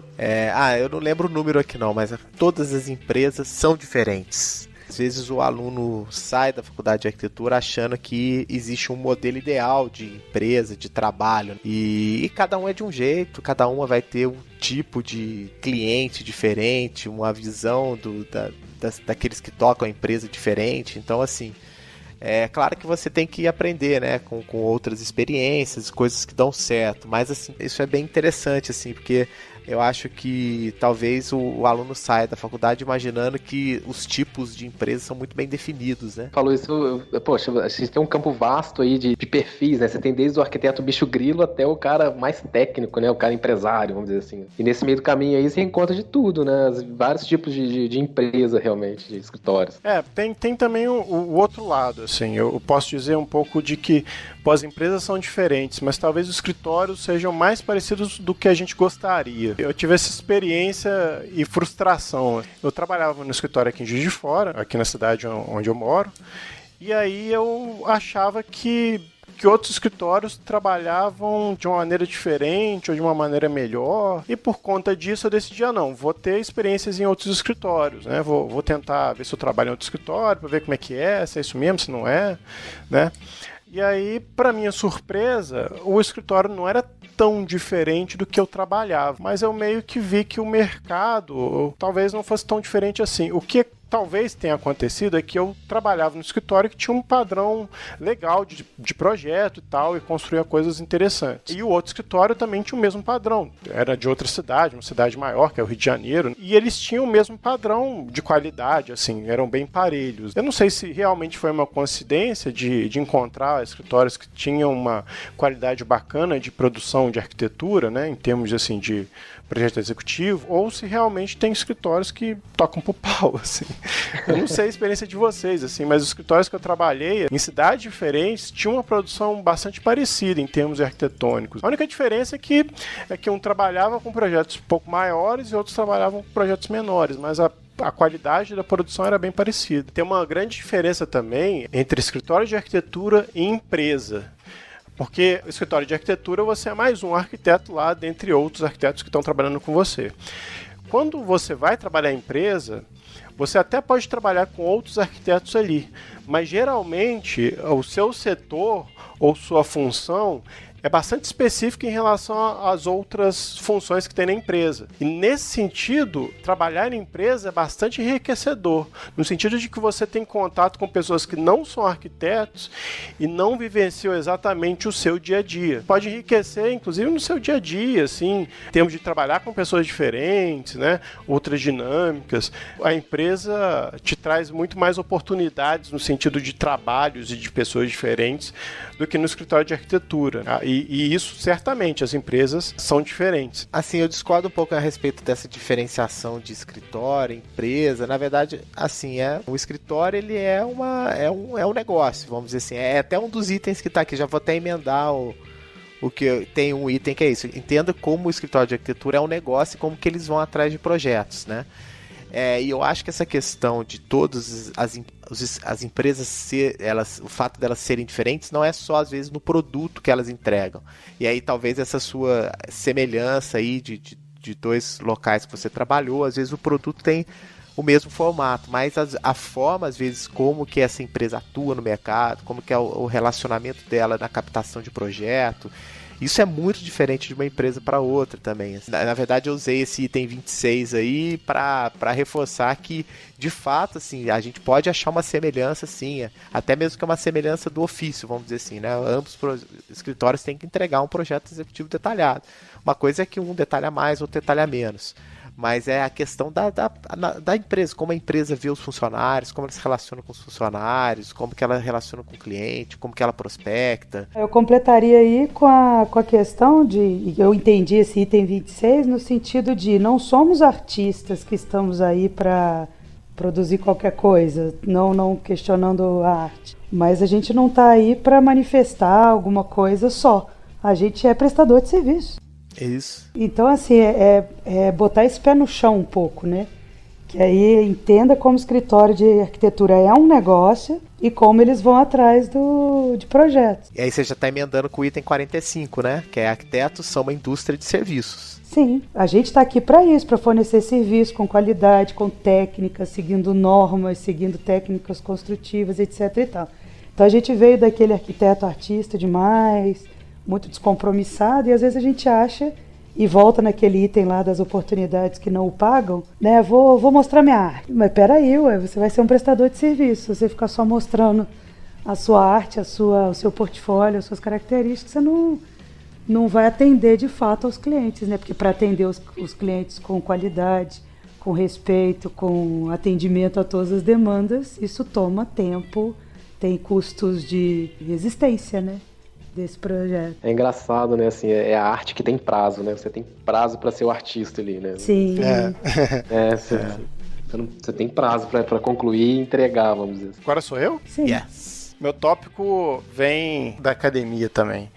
Eu não lembro o número aqui não, mas todas as empresas são diferentes. Às vezes o aluno sai da faculdade de arquitetura achando que existe um modelo ideal de empresa, de trabalho. E cada um é de um jeito, cada uma vai ter um tipo de cliente diferente, uma visão daqueles que tocam a empresa diferente. Então, assim, é claro que você tem que aprender, né, com outras experiências, coisas que dão certo. Mas, assim, isso é bem interessante, assim, porque eu acho que talvez o aluno saia da faculdade imaginando que os tipos de empresas são muito bem definidos, né? Falou isso, poxa, a gente tem um campo vasto aí de perfis, né? Você tem desde o arquiteto bicho grilo até o cara mais técnico, né? O cara empresário, vamos dizer assim. E nesse meio do caminho aí você encontra de tudo, né? Vários tipos de empresa, realmente, de escritórios. Tem também o outro lado, assim. Eu posso dizer um pouco de que as empresas são diferentes, mas talvez os escritórios sejam mais parecidos do que a gente gostaria. Eu tive essa experiência e frustração. Eu trabalhava no escritório aqui em Juiz de Fora, aqui na cidade onde eu moro, e aí eu achava que outros escritórios trabalhavam de uma maneira diferente ou de uma maneira melhor, e por conta disso eu decidi, vou ter experiências em outros escritórios, né? Vou tentar ver se eu trabalho em outro escritório, para ver como é que é, se é isso mesmo, se não é, né? E aí, para minha surpresa, o escritório não era tão diferente do que eu trabalhava, mas eu meio que vi que o mercado talvez não fosse tão diferente assim. O que talvez tenha acontecido é que eu trabalhava no escritório que tinha um padrão legal de projeto e tal, e construía coisas interessantes. E o outro escritório também tinha o mesmo padrão. Era de outra cidade, uma cidade maior, que é o Rio de Janeiro, e eles tinham o mesmo padrão de qualidade, assim, eram bem parelhos. Eu não sei se realmente foi uma coincidência de encontrar escritórios que tinham uma qualidade bacana de produção de arquitetura, né, em termos assim, de projeto executivo, ou se realmente tem escritórios que tocam pro pau, assim. Eu não sei a experiência de vocês, assim, mas os escritórios que eu trabalhei em cidades diferentes tinham uma produção bastante parecida em termos arquitetônicos. A única diferença é que um trabalhava com projetos um pouco maiores e outros trabalhavam com projetos menores, mas a qualidade da produção era bem parecida. Tem uma grande diferença também entre escritório de arquitetura e empresa. Porque o escritório de arquitetura você é mais um arquiteto lá, dentre outros arquitetos que estão trabalhando com você. Quando você vai trabalhar em empresa, você até pode trabalhar com outros arquitetos ali, mas geralmente o seu setor ou sua função é bastante específico em relação às outras funções que tem na empresa. E nesse sentido, trabalhar em empresa é bastante enriquecedor, no sentido de que você tem contato com pessoas que não são arquitetos e não vivenciam exatamente o seu dia a dia. Pode enriquecer, inclusive, no seu dia a dia, assim, em termos de trabalhar com pessoas diferentes, né, outras dinâmicas. A empresa te traz muito mais oportunidades no sentido de trabalhos e de pessoas diferentes do que no escritório de arquitetura. E isso, certamente, as empresas são diferentes. Assim, eu discordo um pouco a respeito dessa diferenciação de escritório, empresa. Na verdade, assim, o escritório, ele é um negócio, vamos dizer assim. É até um dos itens que está aqui. Já vou até emendar o que tem um item que é isso. Entenda como o escritório de arquitetura é um negócio e como que eles vão atrás de projetos, né? E eu acho que essa questão de todas as empresas, o fato delas serem diferentes, não é só às vezes no produto que elas entregam. E aí talvez essa sua semelhança aí de dois locais que você trabalhou, às vezes o produto tem o mesmo formato, mas a forma, às vezes, como que essa empresa atua no mercado, como que é o relacionamento dela na captação de projeto, isso é muito diferente de uma empresa para outra também. Na verdade, eu usei esse item 26 aí para reforçar que, de fato, assim, a gente pode achar uma semelhança, sim, até mesmo que é uma semelhança do ofício, vamos dizer assim, né? Ambos os escritórios têm que entregar um projeto executivo detalhado. Uma coisa é que um detalha mais, outro detalha menos. Mas é a questão da empresa, como a empresa vê os funcionários, como ela se relaciona com os funcionários, como que ela relaciona com o cliente, como que ela prospecta. Eu completaria aí com a questão de, eu entendi esse item 26 no sentido de não somos artistas que estamos aí para produzir qualquer coisa, não questionando a arte, mas a gente não está aí para manifestar alguma coisa só, a gente é prestador de serviço. Isso. Então, assim, é botar esse pé no chão um pouco, né? Que aí entenda como o escritório de arquitetura é um negócio e como eles vão atrás de projetos. E aí você já está emendando com o item 45, né? Que é arquitetos são uma indústria de serviços. Sim, a gente está aqui para isso, para fornecer serviço com qualidade, com técnicas, seguindo normas, seguindo técnicas construtivas, etc. e tal. Então a gente veio daquele arquiteto artista demais, muito descompromissado, e às vezes a gente acha, e volta naquele item lá das oportunidades que não o pagam, né? Vou mostrar minha arte. Mas peraí, você vai ser um prestador de serviço. Se você ficar só mostrando a sua arte, o seu portfólio, as suas características, você não vai atender de fato aos clientes, né? Porque para atender os clientes com qualidade, com respeito, com atendimento a todas as demandas, isso toma tempo, tem custos de resistência, né? Desse projeto. É engraçado, né? Assim, é a arte que tem prazo, né? Você tem prazo para ser o artista ali, né? Sim. Você tem prazo para concluir e entregar, vamos dizer assim. Agora sou eu? Sim. Yes. Meu tópico vem da academia também.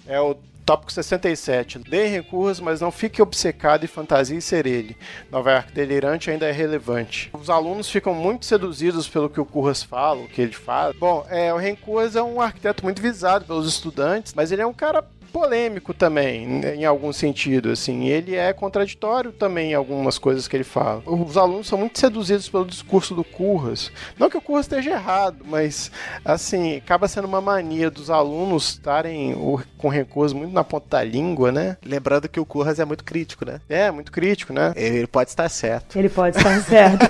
É o tópico 67. Dê recursos, mas não fique obcecado e fantasie ser ele. Nova York delirante ainda é relevante. Os alunos ficam muito seduzidos pelo que o Curras fala, o que ele faz. Bom, o Ren Curras é um arquiteto muito visado pelos estudantes, mas ele é um cara polêmico também, em algum sentido, assim. Ele é contraditório também em algumas coisas que ele fala. Os alunos são muito seduzidos pelo discurso do Curras. Não que o Curras esteja errado, mas, assim, acaba sendo uma mania dos alunos estarem com recursos muito na ponta da língua, né? Lembrando que o Curras é muito crítico, né? É, muito crítico, né? Ele pode estar certo. Ele pode estar certo.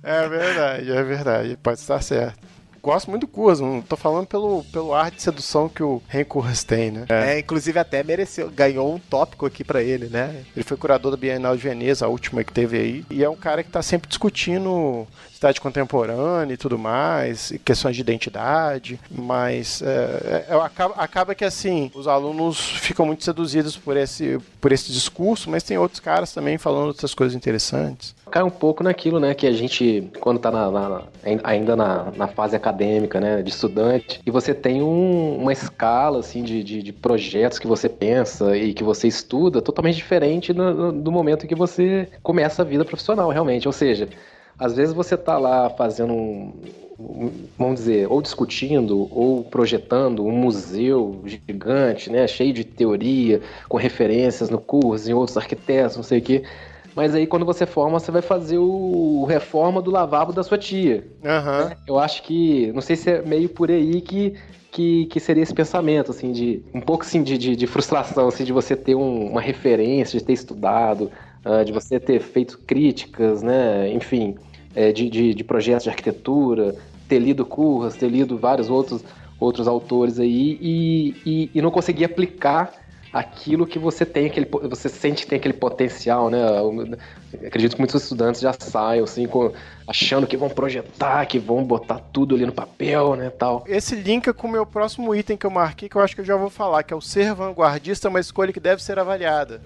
É verdade, ele pode estar certo. Gosto muito do Curras, não tô falando pelo ar de sedução que o Ren Curras tem, né? Inclusive até ganhou um tópico aqui pra ele, né? Ele foi curador da Bienal de Veneza, a última que teve aí, e é um cara que tá sempre discutindo cidade contemporânea e tudo mais, e questões de identidade, mas acaba que, assim, os alunos ficam muito seduzidos por esse discurso, mas tem outros caras também falando outras coisas interessantes. Cai um pouco naquilo, né, que a gente, quando tá ainda na fase acadêmica, né, de estudante, e você tem uma escala, assim, de projetos que você pensa e que você estuda totalmente diferente do momento em que você começa a vida profissional, realmente, ou seja, às vezes você tá lá fazendo vamos dizer, ou discutindo ou projetando um museu gigante, né, cheio de teoria, com referências no curso, em outros arquitetos, não sei o quê. Mas aí quando você forma, você vai fazer o reforma do lavabo da sua tia. Uhum. Né? Eu acho que, não sei se é meio por aí que seria esse pensamento, assim, de um pouco assim, de frustração, assim, de você ter uma referência, de ter estudado, de você ter feito críticas, né, enfim, de projetos de arquitetura, ter lido Curras, ter lido vários outros autores aí e não conseguir aplicar aquilo que você tem, você sente que tem aquele potencial, né? Eu acredito que muitos estudantes já saiam assim, achando que vão projetar, que vão botar tudo ali no papel, né, tal. Esse linka com o meu próximo item que eu marquei, que eu acho que eu já vou falar, que é o ser vanguardista é uma escolha que deve ser avaliada.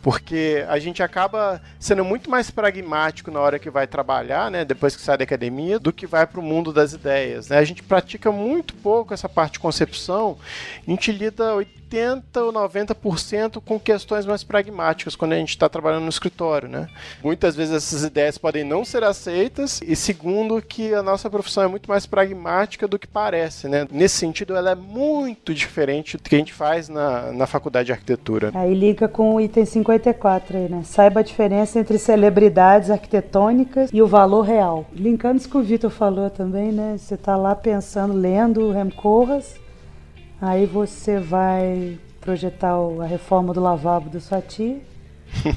Porque a gente acaba sendo muito mais pragmático na hora que vai trabalhar, né, depois que sai da academia, do que vai para o mundo das ideias, né? A gente pratica muito pouco essa parte de concepção, a gente lida 80% ou 90% com questões mais pragmáticas quando a gente está trabalhando no escritório, né? Muitas vezes essas ideias podem não ser aceitas, e segundo, que a nossa profissão é muito mais pragmática do que parece, né? Nesse sentido, ela é muito diferente do que a gente faz na faculdade de arquitetura. Aí liga com o item 54 aí, né? Saiba a diferença entre celebridades arquitetônicas e o valor real. Linkando isso que o Vitor falou também, né? Você tá lá pensando, lendo o Rem Koolhaas, aí você vai projetar a reforma do lavabo da sua tia.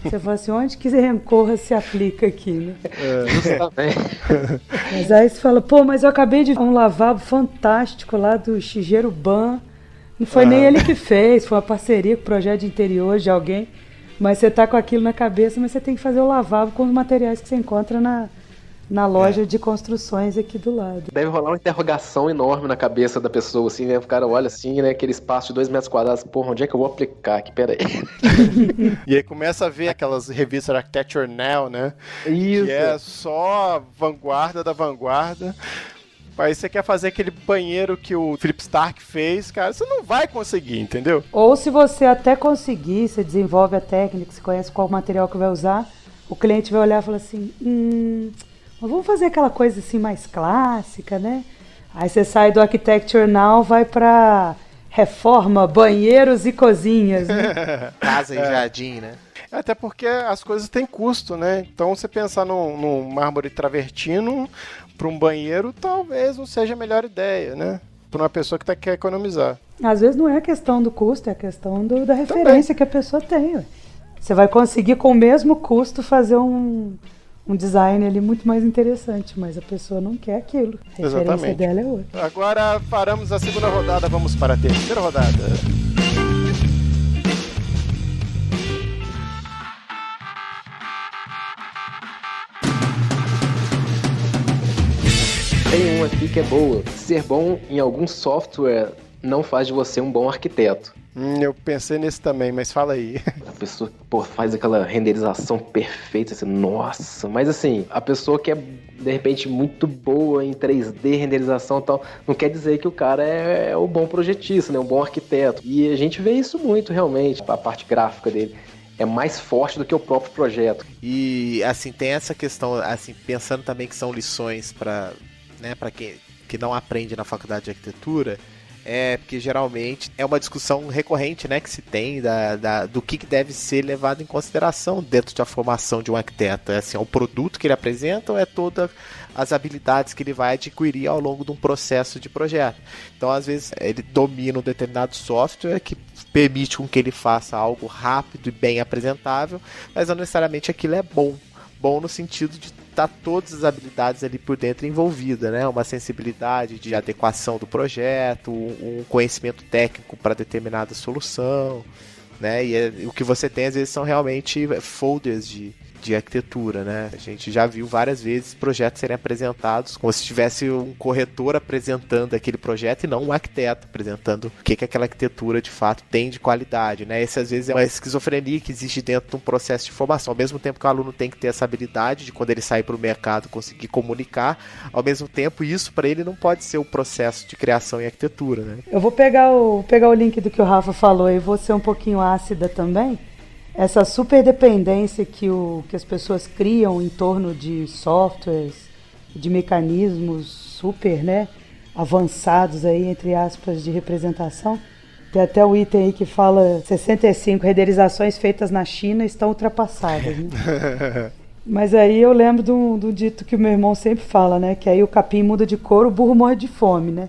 Você fala assim, onde que Rem Koolhaas se aplica aqui, né? Mas aí você fala, pô, mas eu acabei de ver um lavabo fantástico lá do Shigeru Ban. Não foi nem ele que fez, foi uma parceria com o projeto de interior de alguém. Mas você tá com aquilo na cabeça, mas você tem que fazer o lavabo com os materiais que você encontra na loja de construções aqui do lado. Deve rolar uma interrogação enorme na cabeça da pessoa, assim, né? O cara olha assim, né? Aquele espaço de 2 metros quadrados. Porra, onde é que eu vou aplicar aqui? Pera aí. E aí começa a ver aquelas revistas Architecture Now, né? Isso. Que é só vanguarda da vanguarda. Aí você quer fazer aquele banheiro que o Philip Stark fez, cara, você não vai conseguir, entendeu? Ou se você até conseguir, você desenvolve a técnica, você conhece qual material que vai usar, o cliente vai olhar e falar assim, mas vamos fazer aquela coisa assim mais clássica, né? Aí você sai do Architecture Now, vai pra reforma, banheiros e cozinhas, né? Casa e jardim, né? Até porque as coisas têm custo, né? Então você pensar num mármore travertino para um banheiro talvez não seja a melhor ideia, né? Para uma pessoa que quer economizar. Às vezes não é a questão do custo, é a questão da referência que a pessoa tem. Ué. Você vai conseguir com o mesmo custo fazer um design ali muito mais interessante, mas a pessoa não quer aquilo. A referência dela é outra. Agora paramos a segunda rodada, vamos para a terceira rodada. Tem uma aqui que é boa. Ser bom em algum software não faz de você um bom arquiteto. Eu pensei nesse também, mas fala aí. A pessoa, faz aquela renderização perfeita, assim, nossa. Mas assim, a pessoa que é, de repente, muito boa em 3D, renderização e tal, não quer dizer que o cara é o bom projetista, né? Um bom arquiteto. E a gente vê isso muito, realmente. A parte gráfica dele é mais forte do que o próprio projeto. E, assim, tem essa questão, assim, pensando também que são lições para quem que não aprende na faculdade de arquitetura, porque geralmente é uma discussão recorrente, né, que se tem do que deve ser levado em consideração dentro da formação de um arquiteto. É assim, é o produto que ele apresenta ou é todas as habilidades que ele vai adquirir ao longo de um processo de projeto. Então, às vezes, ele domina um determinado software que permite com que ele faça algo rápido e bem apresentável, mas não necessariamente aquilo é bom. Bom no sentido de estar todas as habilidades ali por dentro envolvidas, né? Uma sensibilidade de adequação do projeto, um conhecimento técnico para determinada solução, né? E o que você tem às vezes são realmente folders de arquitetura, né? A gente já viu várias vezes projetos serem apresentados como se tivesse um corretor apresentando aquele projeto e não um arquiteto apresentando o que aquela arquitetura de fato tem de qualidade, né? Esse às vezes é uma esquizofrenia que existe dentro de um processo de formação. Ao mesmo tempo que o aluno tem que ter essa habilidade de quando ele sair para o mercado conseguir comunicar, ao mesmo tempo isso para ele não pode ser o processo de criação em arquitetura, né? Eu vou pegar o link do que o Rafa falou e vou ser um pouquinho ácida também. Essa super dependência que as pessoas criam em torno de softwares, de mecanismos super, né, avançados aí, entre aspas, de representação. Tem até o item aí que fala 65 renderizações feitas na China estão ultrapassadas, né? Mas aí eu lembro do dito que o meu irmão sempre fala, né? Que aí o capim muda de cor, o burro morre de fome, né?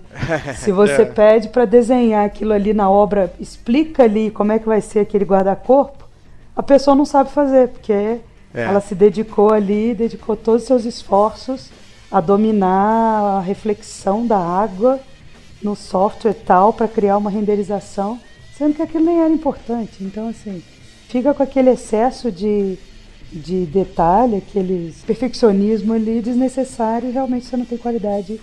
Se você pede para desenhar aquilo ali na obra, explica ali como é que vai ser aquele guarda-corpo, a pessoa não sabe fazer, porque ela se dedicou todos os seus esforços a dominar a reflexão da água no software tal para criar uma renderização, sendo que aquilo nem era importante. Então, assim, fica com aquele excesso de detalhe, aquele perfeccionismo ali desnecessário, e realmente você não tem qualidade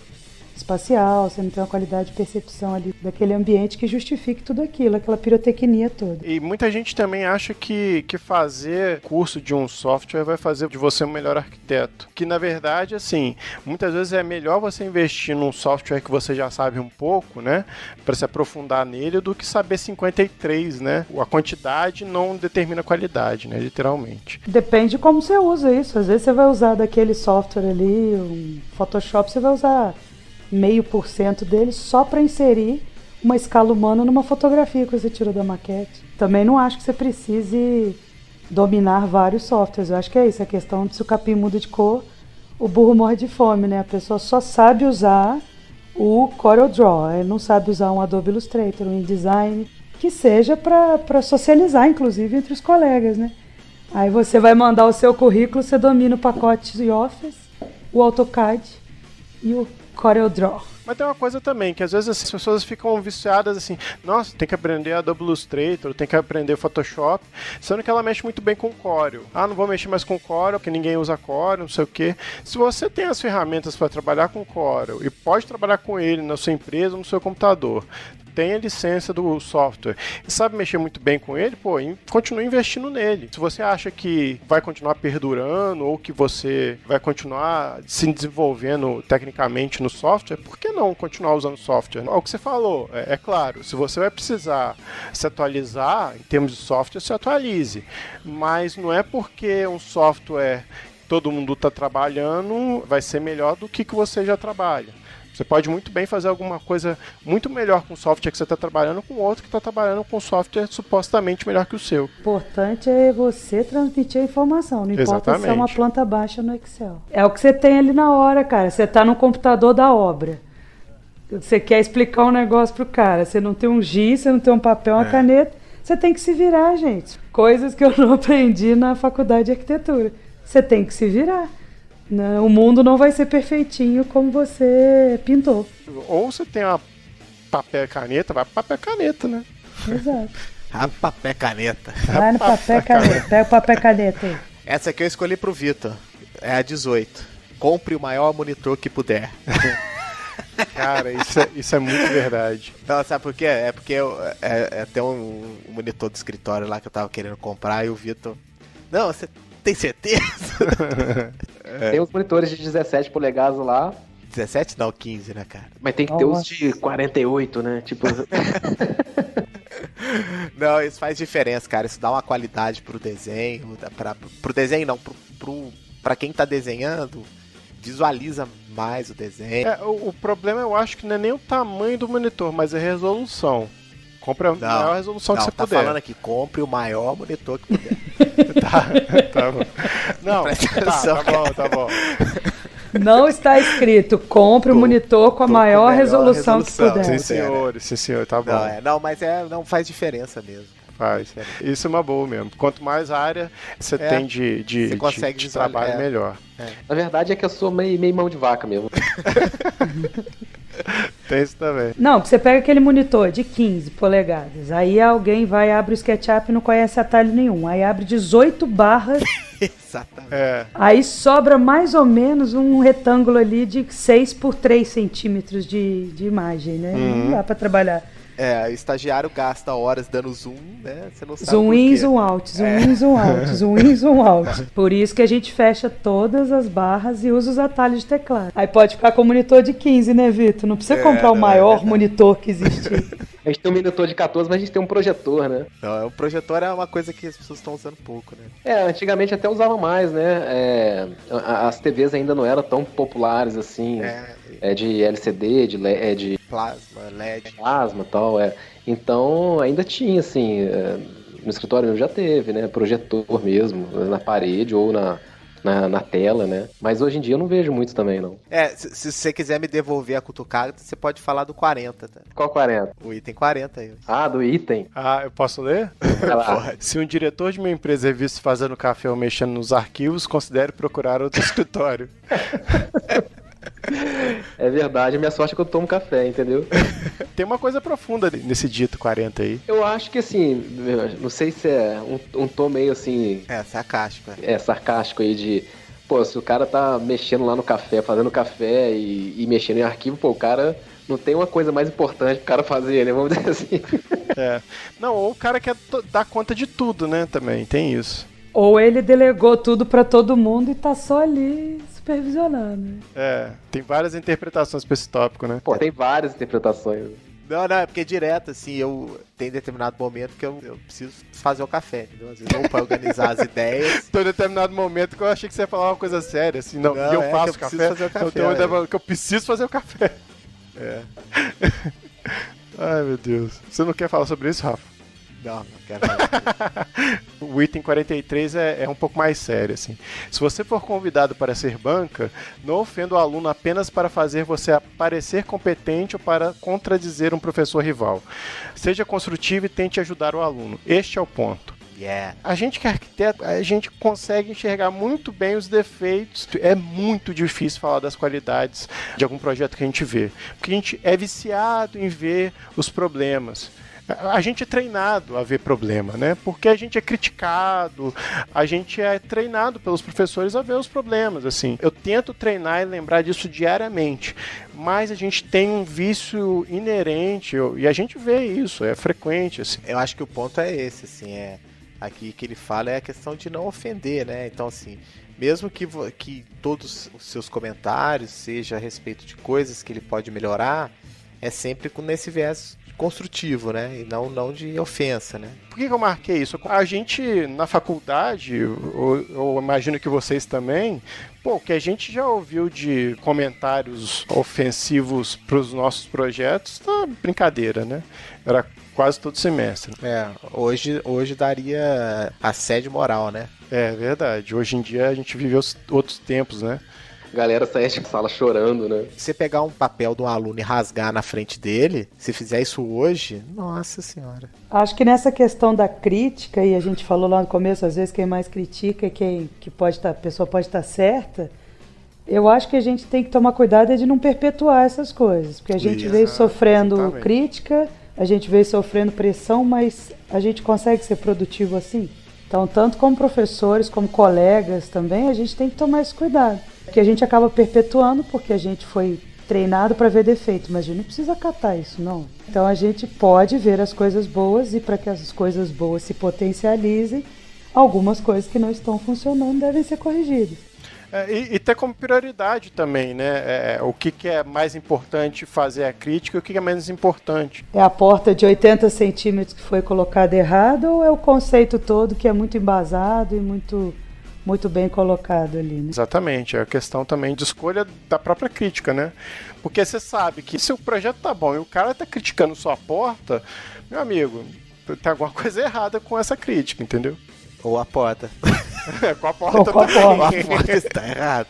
espacial, você não tem uma qualidade de percepção ali daquele ambiente que justifique tudo aquilo, aquela pirotecnia toda. E muita gente também acha que fazer curso de um software vai fazer de você um melhor arquiteto. Que na verdade, assim, muitas vezes é melhor você investir num software que você já sabe um pouco, né? Para se aprofundar nele, do que saber 53, né? A quantidade não determina a qualidade, né? Literalmente. Depende de como você usa isso. Às vezes você vai usar daquele software ali, um Photoshop, você vai usar 0,5% dele só para inserir uma escala humana numa fotografia que você tirou da maquete. Também não acho que você precise dominar vários softwares. Eu acho que é isso, a questão de se o capim muda de cor, o burro morre de fome, né? A pessoa só sabe usar o CorelDRAW, ele não sabe usar um Adobe Illustrator, um InDesign, que seja para socializar, inclusive, entre os colegas, né? Aí você vai mandar o seu currículo, você domina o pacote de Office, o AutoCAD e o CorelDRAW. Mas tem uma coisa também, que às vezes as pessoas ficam viciadas assim, nossa, tem que aprender Adobe Illustrator, tem que aprender Photoshop, sendo que ela mexe muito bem com Corel. Ah, não vou mexer mais com Corel, porque ninguém usa Corel, não sei o quê. Se você tem as ferramentas para trabalhar com Corel e pode trabalhar com ele na sua empresa ou no seu computador, tem a licença do software e sabe mexer muito bem com ele, pô, continue investindo nele. Se você acha que vai continuar perdurando ou que você vai continuar se desenvolvendo tecnicamente no software, por que não continuar usando software? É o que você falou, é claro, se você vai precisar se atualizar em termos de software, se atualize, mas não é porque um software todo mundo está trabalhando vai ser melhor do que você já trabalha. Você pode muito bem fazer alguma coisa muito melhor com o software que você está trabalhando com outro que está trabalhando com software supostamente melhor que o seu. O importante é você transmitir a informação, não importa Exatamente. se é uma planta baixa no Excel. É o que você tem ali na hora, cara. Você está no computador da obra. Você quer explicar um negócio pro cara. Você não tem um giz, você não tem um papel, uma caneta. Você tem que se virar, gente. Coisas que eu não aprendi na faculdade de arquitetura. Você tem que se virar. O mundo não vai ser perfeitinho como você pintou. Ou você tem uma papel e caneta, vai para papel e caneta, né? Exato. A papel e caneta. Vai no papel e caneta. Pega o papel e caneta aí. Essa aqui eu escolhi pro Vitor. É a 18. Compre o maior monitor que puder. Cara, isso é muito verdade. Não, sabe por quê? É porque tem um monitor do escritório lá que eu tava querendo comprar e o Vitor... Não, você tem certeza? Tem uns monitores de 17 polegadas lá. 17 não, 15, né, cara? Mas tem que ter uns de 48, né? Tipo... Não, isso faz diferença, cara. Isso dá uma qualidade pro desenho. Pro desenho não, pra quem tá desenhando, visualiza mais o desenho. O problema eu acho que não é nem o tamanho do monitor, mas a resolução. Compre a maior resolução que você puder. Tá falando aqui, compre o maior monitor que puder. Tá bom. Não, tá bom. Não está escrito, compre o monitor com a maior resolução que puder. Sim, senhor, tá bom. Mas não faz diferença mesmo. Faz. Isso é uma boa mesmo. Quanto mais área você tem de trabalho, melhor. Na verdade é que eu sou meio mão de vaca mesmo. Tem isso também. Não, você pega aquele monitor de 15 polegadas, aí alguém vai, abre o SketchUp e não conhece atalho nenhum, aí abre 18 barras. Exatamente. Aí sobra mais ou menos um retângulo ali de 6 por 3 centímetros de imagem, né? Não dá pra trabalhar. O estagiário gasta horas dando zoom, né? Você não sabe zoom in, zoom out, zoom in, zoom out, zoom in, zoom out. Por isso que a gente fecha todas as barras e usa os atalhos de teclado. Aí pode ficar com o monitor de 15, né, Vitor? Não precisa comprar o maior monitor que existe. A gente tem um monitor de 14, mas a gente tem um projetor, né? Não, o projetor é uma coisa que as pessoas estão usando pouco, né? Antigamente até usavam mais, né? As TVs ainda não eram tão populares assim. De LCD, de plasma, LED. Plasma e tal, Então ainda tinha, assim, no escritório mesmo já teve, né? Projetor mesmo, na parede ou na tela, né? Mas hoje em dia eu não vejo muito também, não. Se você quiser me devolver a cutucada, você pode falar do 40, tá? Qual 40? O item 40 aí. Ah, do item? Ah, eu posso ler? Se um diretor de uma empresa é visto fazendo café ou mexendo nos arquivos, considere procurar outro escritório. É verdade, a minha sorte é que eu tomo café, entendeu? Tem uma coisa profunda nesse dito 40 aí. Eu acho que assim, não sei se é um tom meio assim... sarcástico. Sarcástico aí de... pô, se o cara tá mexendo lá no café, fazendo café e mexendo em arquivo, pô, o cara não tem uma coisa mais importante pro cara fazer, né? Vamos dizer assim. Não, ou o cara quer dar conta de tudo, né? Também tem isso. Ou ele delegou tudo pra todo mundo e tá só ali supervisionando. Tem várias interpretações pra esse tópico, né? Pô, tem várias interpretações. Não, é porque direto, assim, tem determinado momento que eu preciso fazer o café, entendeu? Às vezes, ou pra organizar as ideias. Tem um determinado momento que eu achei que você ia falar uma coisa séria, assim, não eu faço que eu café, preciso fazer o café, então que eu preciso fazer o café. Ai, meu Deus. Você não quer falar sobre isso, Rafa? Não quero falar. O item 43 é um pouco mais sério, assim. Se você for convidado para ser banca, não ofenda o aluno apenas para fazer você parecer competente ou para contradizer um professor rival. Seja construtivo e tente ajudar o aluno. Este é o ponto. A gente que é arquiteto, a gente consegue enxergar muito bem os defeitos. É muito difícil falar das qualidades de algum projeto que a gente vê. Porque a gente é viciado em ver os problemas. A gente é treinado a ver problema, né? Porque a gente é criticado, a gente é treinado pelos professores a ver os problemas, assim. Eu tento treinar e lembrar disso diariamente, mas a gente tem um vício inerente e a gente vê isso, é frequente, assim. Eu acho que o ponto é esse, assim, aqui que ele fala é a questão de não ofender, né? Então, assim, mesmo que todos os seus comentários sejam a respeito de coisas que ele pode melhorar, é sempre nesse viés construtivo, né? E não de ofensa, né? Por que eu marquei isso? A gente, na faculdade, eu imagino que vocês também, o que a gente já ouviu de comentários ofensivos para os nossos projetos, tá brincadeira, né? Era quase todo semestre. Hoje daria assédio moral, né? É verdade. Hoje em dia a gente vive outros tempos, né? Galera sai de sala chorando, né? Se você pegar um papel de um aluno e rasgar na frente dele, se fizer isso hoje, nossa senhora. Acho que nessa questão da crítica, e a gente falou lá no começo, às vezes quem mais critica é a pessoa pode estar certa, eu acho que a gente tem que tomar cuidado de não perpetuar essas coisas, porque a gente veio sofrendo crítica, a gente veio sofrendo pressão, mas a gente consegue ser produtivo assim? Então, tanto como professores, como colegas também, a gente tem que tomar esse cuidado. Porque a gente acaba perpetuando, porque a gente foi treinado para ver defeito, mas a gente não precisa acatar isso, não. Então, a gente pode ver as coisas boas e para que as coisas boas se potencializem, algumas coisas que não estão funcionando devem ser corrigidas. E ter como prioridade também, né? O que é mais importante fazer a crítica e o que é menos importante. É a porta de 80 centímetros que foi colocada errado ou é o conceito todo que é muito embasado e muito bem colocado ali, né? Exatamente, é a questão também de escolha da própria crítica, né? Porque você sabe que se o projeto tá bom e o cara tá criticando sua porta, meu amigo, tem alguma coisa errada com essa crítica, entendeu? Ou a porta. Com a porta também. A porta está errada.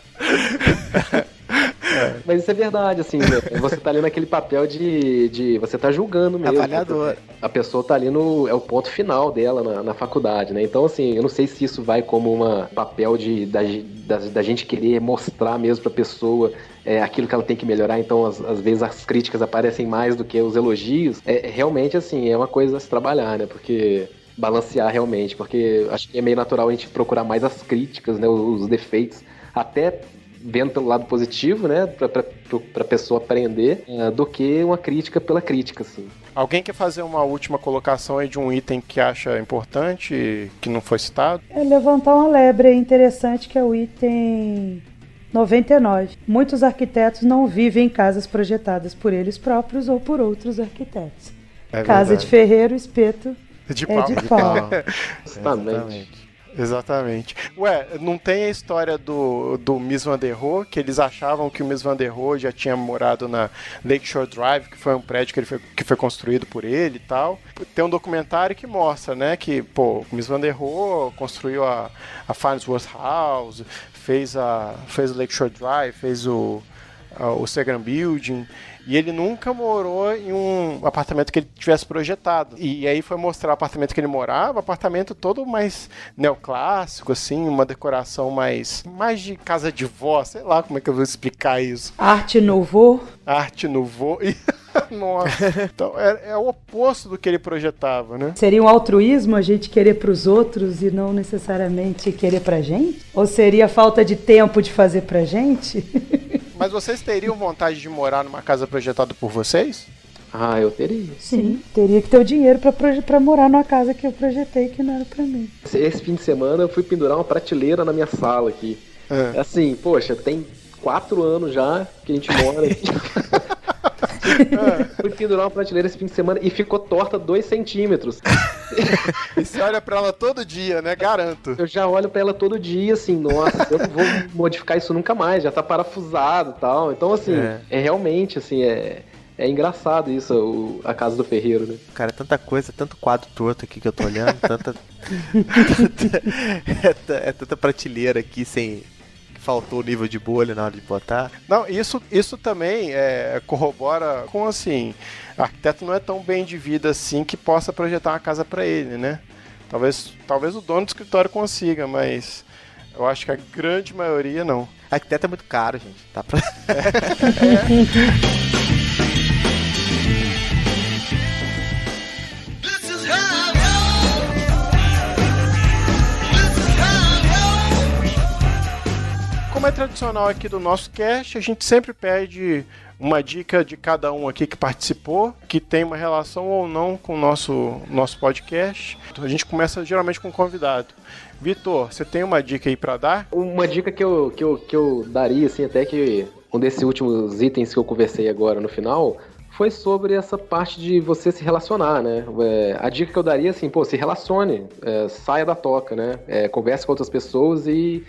Mas isso é verdade, assim, né? Você tá ali naquele papel de você tá julgando mesmo. Avaliador. A pessoa tá ali é o ponto final dela na faculdade, né? Então, assim, eu não sei se isso vai como um papel da gente querer mostrar mesmo pra pessoa aquilo que ela tem que melhorar. Então, às vezes as críticas aparecem mais do que os elogios. Realmente, assim, é uma coisa a se trabalhar, né? Porque balancear realmente, porque acho que é meio natural a gente procurar mais as críticas, né? Os defeitos, até vendo pelo lado positivo, né, pra pessoa aprender, do que uma crítica pela crítica, assim. Alguém quer fazer uma última colocação aí de um item que acha importante, que não foi citado? Levantar uma lebre interessante, que é o item 99. Muitos arquitetos não vivem em casas projetadas por eles próprios ou por outros arquitetos. Casa de ferreiro, espeto de pau. Exatamente. Ué, não tem a história do Mies van der Rohe, que eles achavam que o Mies van der Rohe já tinha morado na Lakeshore Drive, que foi um prédio que foi construído por ele e tal. Tem um documentário que mostra, né, que, o Mies van der Rohe construiu a Farnsworth House, fez o Lakeshore Drive, fez o Seagram Building, e ele nunca morou em um apartamento que ele tivesse projetado. E aí foi mostrar o apartamento que ele morava, apartamento todo mais neoclássico, assim, uma decoração mais de casa de vó, sei lá como é que eu vou explicar isso. Arte Nouveau. Arte Nouveau. Nossa. Então é o oposto do que ele projetava, né? Seria um altruísmo a gente querer para os outros e não necessariamente querer pra gente? Ou seria falta de tempo de fazer pra gente? Mas vocês teriam vontade de morar numa casa projetada por vocês? Ah, eu teria. Sim, teria que ter o dinheiro pra morar numa casa que eu projetei que não era pra mim. Esse fim de semana eu fui pendurar uma prateleira na minha sala aqui. É. Assim, poxa, tem 4 anos já que a gente mora aqui. Fui pendurar uma prateleira esse fim de semana e ficou torta 2 centímetros. E você olha pra ela todo dia, né? Garanto. Eu já olho pra ela todo dia, assim, nossa, eu não vou modificar isso nunca mais, já tá parafusado e tal. Então, assim, é realmente, assim, é engraçado isso, a casa do ferreiro, né? Cara, é tanta coisa, tanto quadro torto aqui que eu tô olhando, é tanta prateleira aqui sem... Faltou o nível de bolha na hora de botar. Não, isso também corrobora com, assim, arquiteto não é tão bem de vida assim que possa projetar uma casa para ele, né? Talvez o dono do escritório consiga, mas eu acho que a grande maioria não. Arquiteto é muito caro, gente. Tá pra... Como é tradicional aqui do nosso cast, a gente sempre pede uma dica de cada um aqui que participou, que tem uma relação ou não com o nosso podcast. A gente começa geralmente com o convidado. Vitor, você tem uma dica aí pra dar? Uma dica que eu daria, assim, até que um desses últimos itens que eu conversei agora no final, foi sobre essa parte de você se relacionar, né? A dica que eu daria, assim, se relacione, saia da toca, né? Converse com outras pessoas e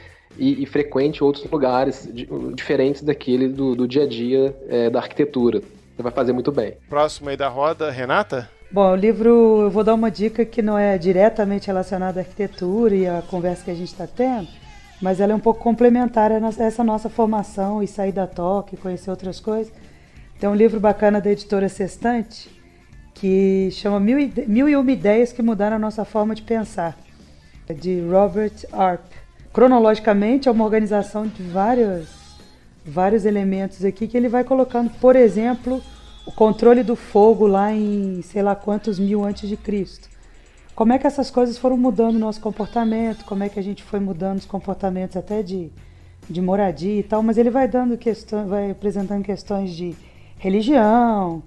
frequente outros lugares diferentes daquele do dia a dia da arquitetura. Você vai fazer muito bem. Próximo aí da roda, Renata? Bom, o livro, eu vou dar uma dica que não é diretamente relacionada à arquitetura e à conversa que a gente está tendo, mas ela é um pouco complementar a essa nossa formação e sair da toca e conhecer outras coisas. Tem um livro bacana da editora Sextante que chama 1001 Ideias que Mudaram a Nossa Forma de Pensar, de Robert Arp. Cronologicamente, é uma organização de vários elementos aqui que ele vai colocando, por exemplo, o controle do fogo lá em sei lá quantos mil antes de Cristo. Como é que essas coisas foram mudando o nosso comportamento, como é que a gente foi mudando os comportamentos até de moradia e tal, mas ele vai vai apresentando questões de religião,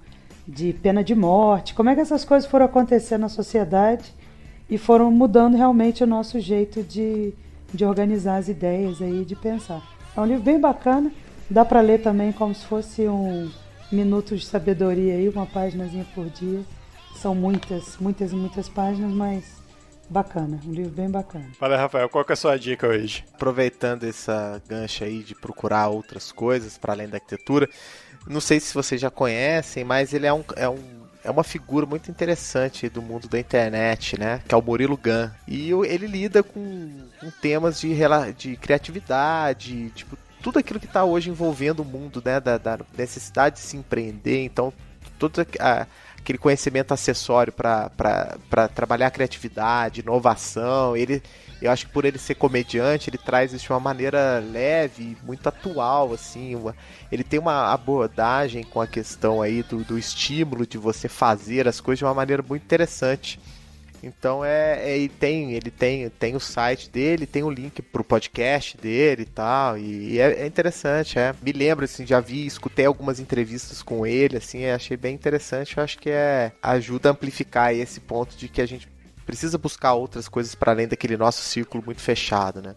de pena de morte, como é que essas coisas foram acontecendo na sociedade e foram mudando realmente o nosso jeito de organizar as ideias aí, de pensar. É um livro bem bacana, dá para ler também como se fosse um minuto de sabedoria aí, uma páginazinha por dia. São muitas páginas, mas bacana, um livro bem bacana. Fala aí, Rafael, qual que é a sua dica hoje? Aproveitando essa gancha aí de procurar outras coisas para além da arquitetura, não sei se vocês já conhecem, mas ele é uma figura muito interessante do mundo da internet, né? Que é o Murilo Gun. E ele lida com temas de criatividade, tipo, tudo aquilo que está hoje envolvendo o mundo, né? Da necessidade de se empreender. Então, todo aquele conhecimento acessório para trabalhar a criatividade, inovação. Eu acho que por ele ser comediante, ele traz isso de uma maneira leve, muito atual, assim. Ele tem uma abordagem com a questão aí do estímulo de você fazer as coisas de uma maneira muito interessante. Então ele tem o site dele, tem o link pro podcast dele e tal, e é interessante, Me lembro, assim, escutei algumas entrevistas com ele, assim, achei bem interessante. Eu acho que ajuda a amplificar esse ponto de que a gente precisa buscar outras coisas para além daquele nosso círculo muito fechado, né?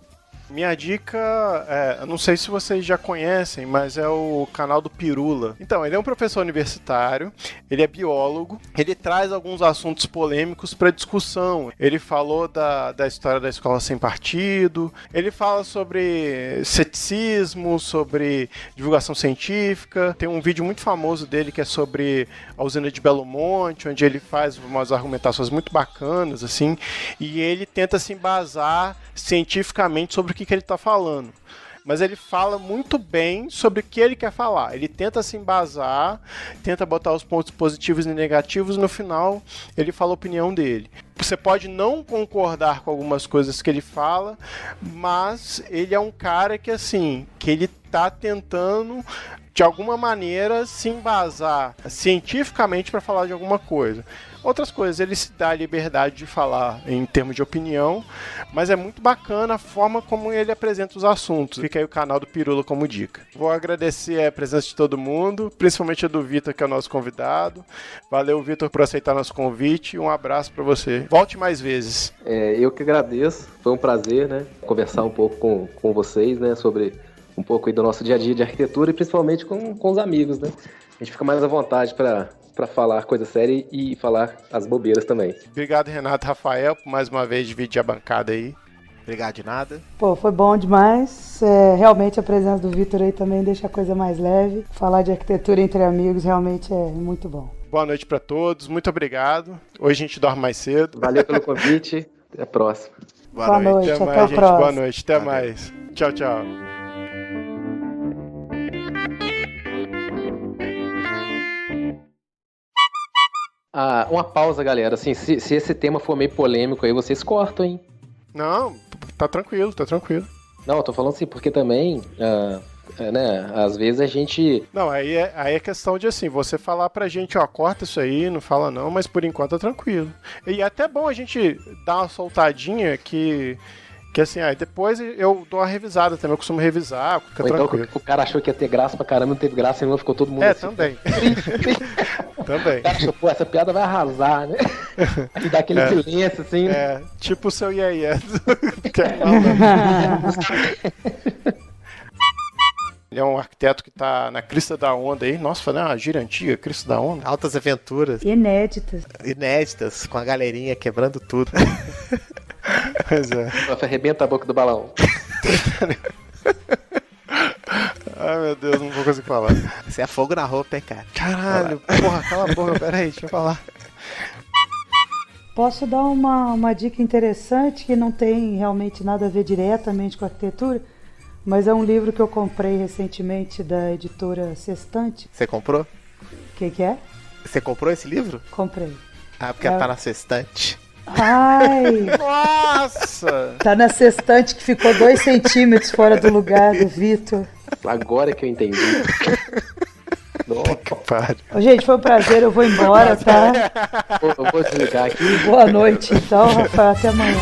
Minha dica, não sei se vocês já conhecem, mas é o canal do Pirula. Então, ele é um professor universitário, ele é biólogo, ele traz alguns assuntos polêmicos para discussão. Ele falou da história da escola sem partido, ele fala sobre ceticismo, sobre divulgação científica. Tem um vídeo muito famoso dele que é sobre a usina de Belo Monte, onde ele faz umas argumentações muito bacanas, assim, e ele tenta se embasar cientificamente sobre o que ele está falando. Mas ele fala muito bem sobre o que ele quer falar. Ele tenta se embasar, tenta botar os pontos positivos e negativos, no final ele fala a opinião dele. Você pode não concordar com algumas coisas que ele fala, mas ele é um cara que, assim, que ele tá tentando de alguma maneira, se embasar cientificamente para falar de alguma coisa. Outras coisas, ele se dá a liberdade de falar em termos de opinião, mas é muito bacana a forma como ele apresenta os assuntos. Fica aí o canal do Pirula como dica. Vou agradecer a presença de todo mundo, principalmente a do Vitor, que é o nosso convidado. Valeu, Vitor, por aceitar nosso convite. Um abraço para você. Volte mais vezes. Eu que agradeço. Foi um prazer, né, conversar um pouco com vocês, né, sobre um pouco aí do nosso dia a dia de arquitetura e principalmente com os amigos, né. A gente fica mais à vontade para falar coisa séria e falar as bobeiras também. Obrigado, Renato, Rafael, por mais uma vez dividir a bancada aí. Obrigado de nada. Pô, foi bom demais. Realmente a presença do Vitor aí também deixa a coisa mais leve. Falar de arquitetura entre amigos realmente é muito bom. Boa noite para todos, muito obrigado. Hoje a gente dorme mais cedo. Valeu pelo convite, até a próxima. Boa noite, até mais, mais, gente. Próximo. Boa noite, até mais. Tchau, tchau. Uma pausa, galera. Assim, se esse tema for meio polêmico aí, vocês cortam, hein? Não, tá tranquilo, tá tranquilo. Não, eu tô falando assim, porque também, né, às vezes a gente... Não, aí é questão de assim, você falar pra gente, ó, corta isso aí, não fala não, mas por enquanto tá tranquilo. E é até bom a gente dar uma soltadinha que assim, aí depois eu dou uma revisada também, eu costumo revisar, fica tranquilo. Então o cara achou que ia ter graça pra caramba, não teve graça nenhuma, ficou todo mundo assim. Também. Também. O cara achou, pô, essa piada vai arrasar, né? E dá aquele silêncio, assim. Tipo o seu iê. Ele é um arquiteto que tá na crista da onda aí. Nossa, foi uma gíria antiga, crista da onda. Altas aventuras. Inéditas, com a galerinha quebrando tudo. Pois é. Arrebenta a boca do balão. Ai, meu Deus, não vou conseguir falar. Isso é fogo na roupa, hein, cara? Caralho, porra, cala a boca, peraí, deixa eu falar. Posso dar uma dica interessante que não tem realmente nada a ver diretamente com arquitetura, mas é um livro que eu comprei recentemente da editora Sextante. Você comprou? O que é? Você comprou esse livro? Comprei. Ah, porque tá na Sextante. Ai! Nossa! Tá na Sextante que ficou 2 centímetros fora do lugar do Vitor. Agora que eu entendi. Nossa, que pariu. Gente, foi um prazer, eu vou embora, tá? Eu vou desligar aqui. Boa noite, então, Rafael, até amanhã.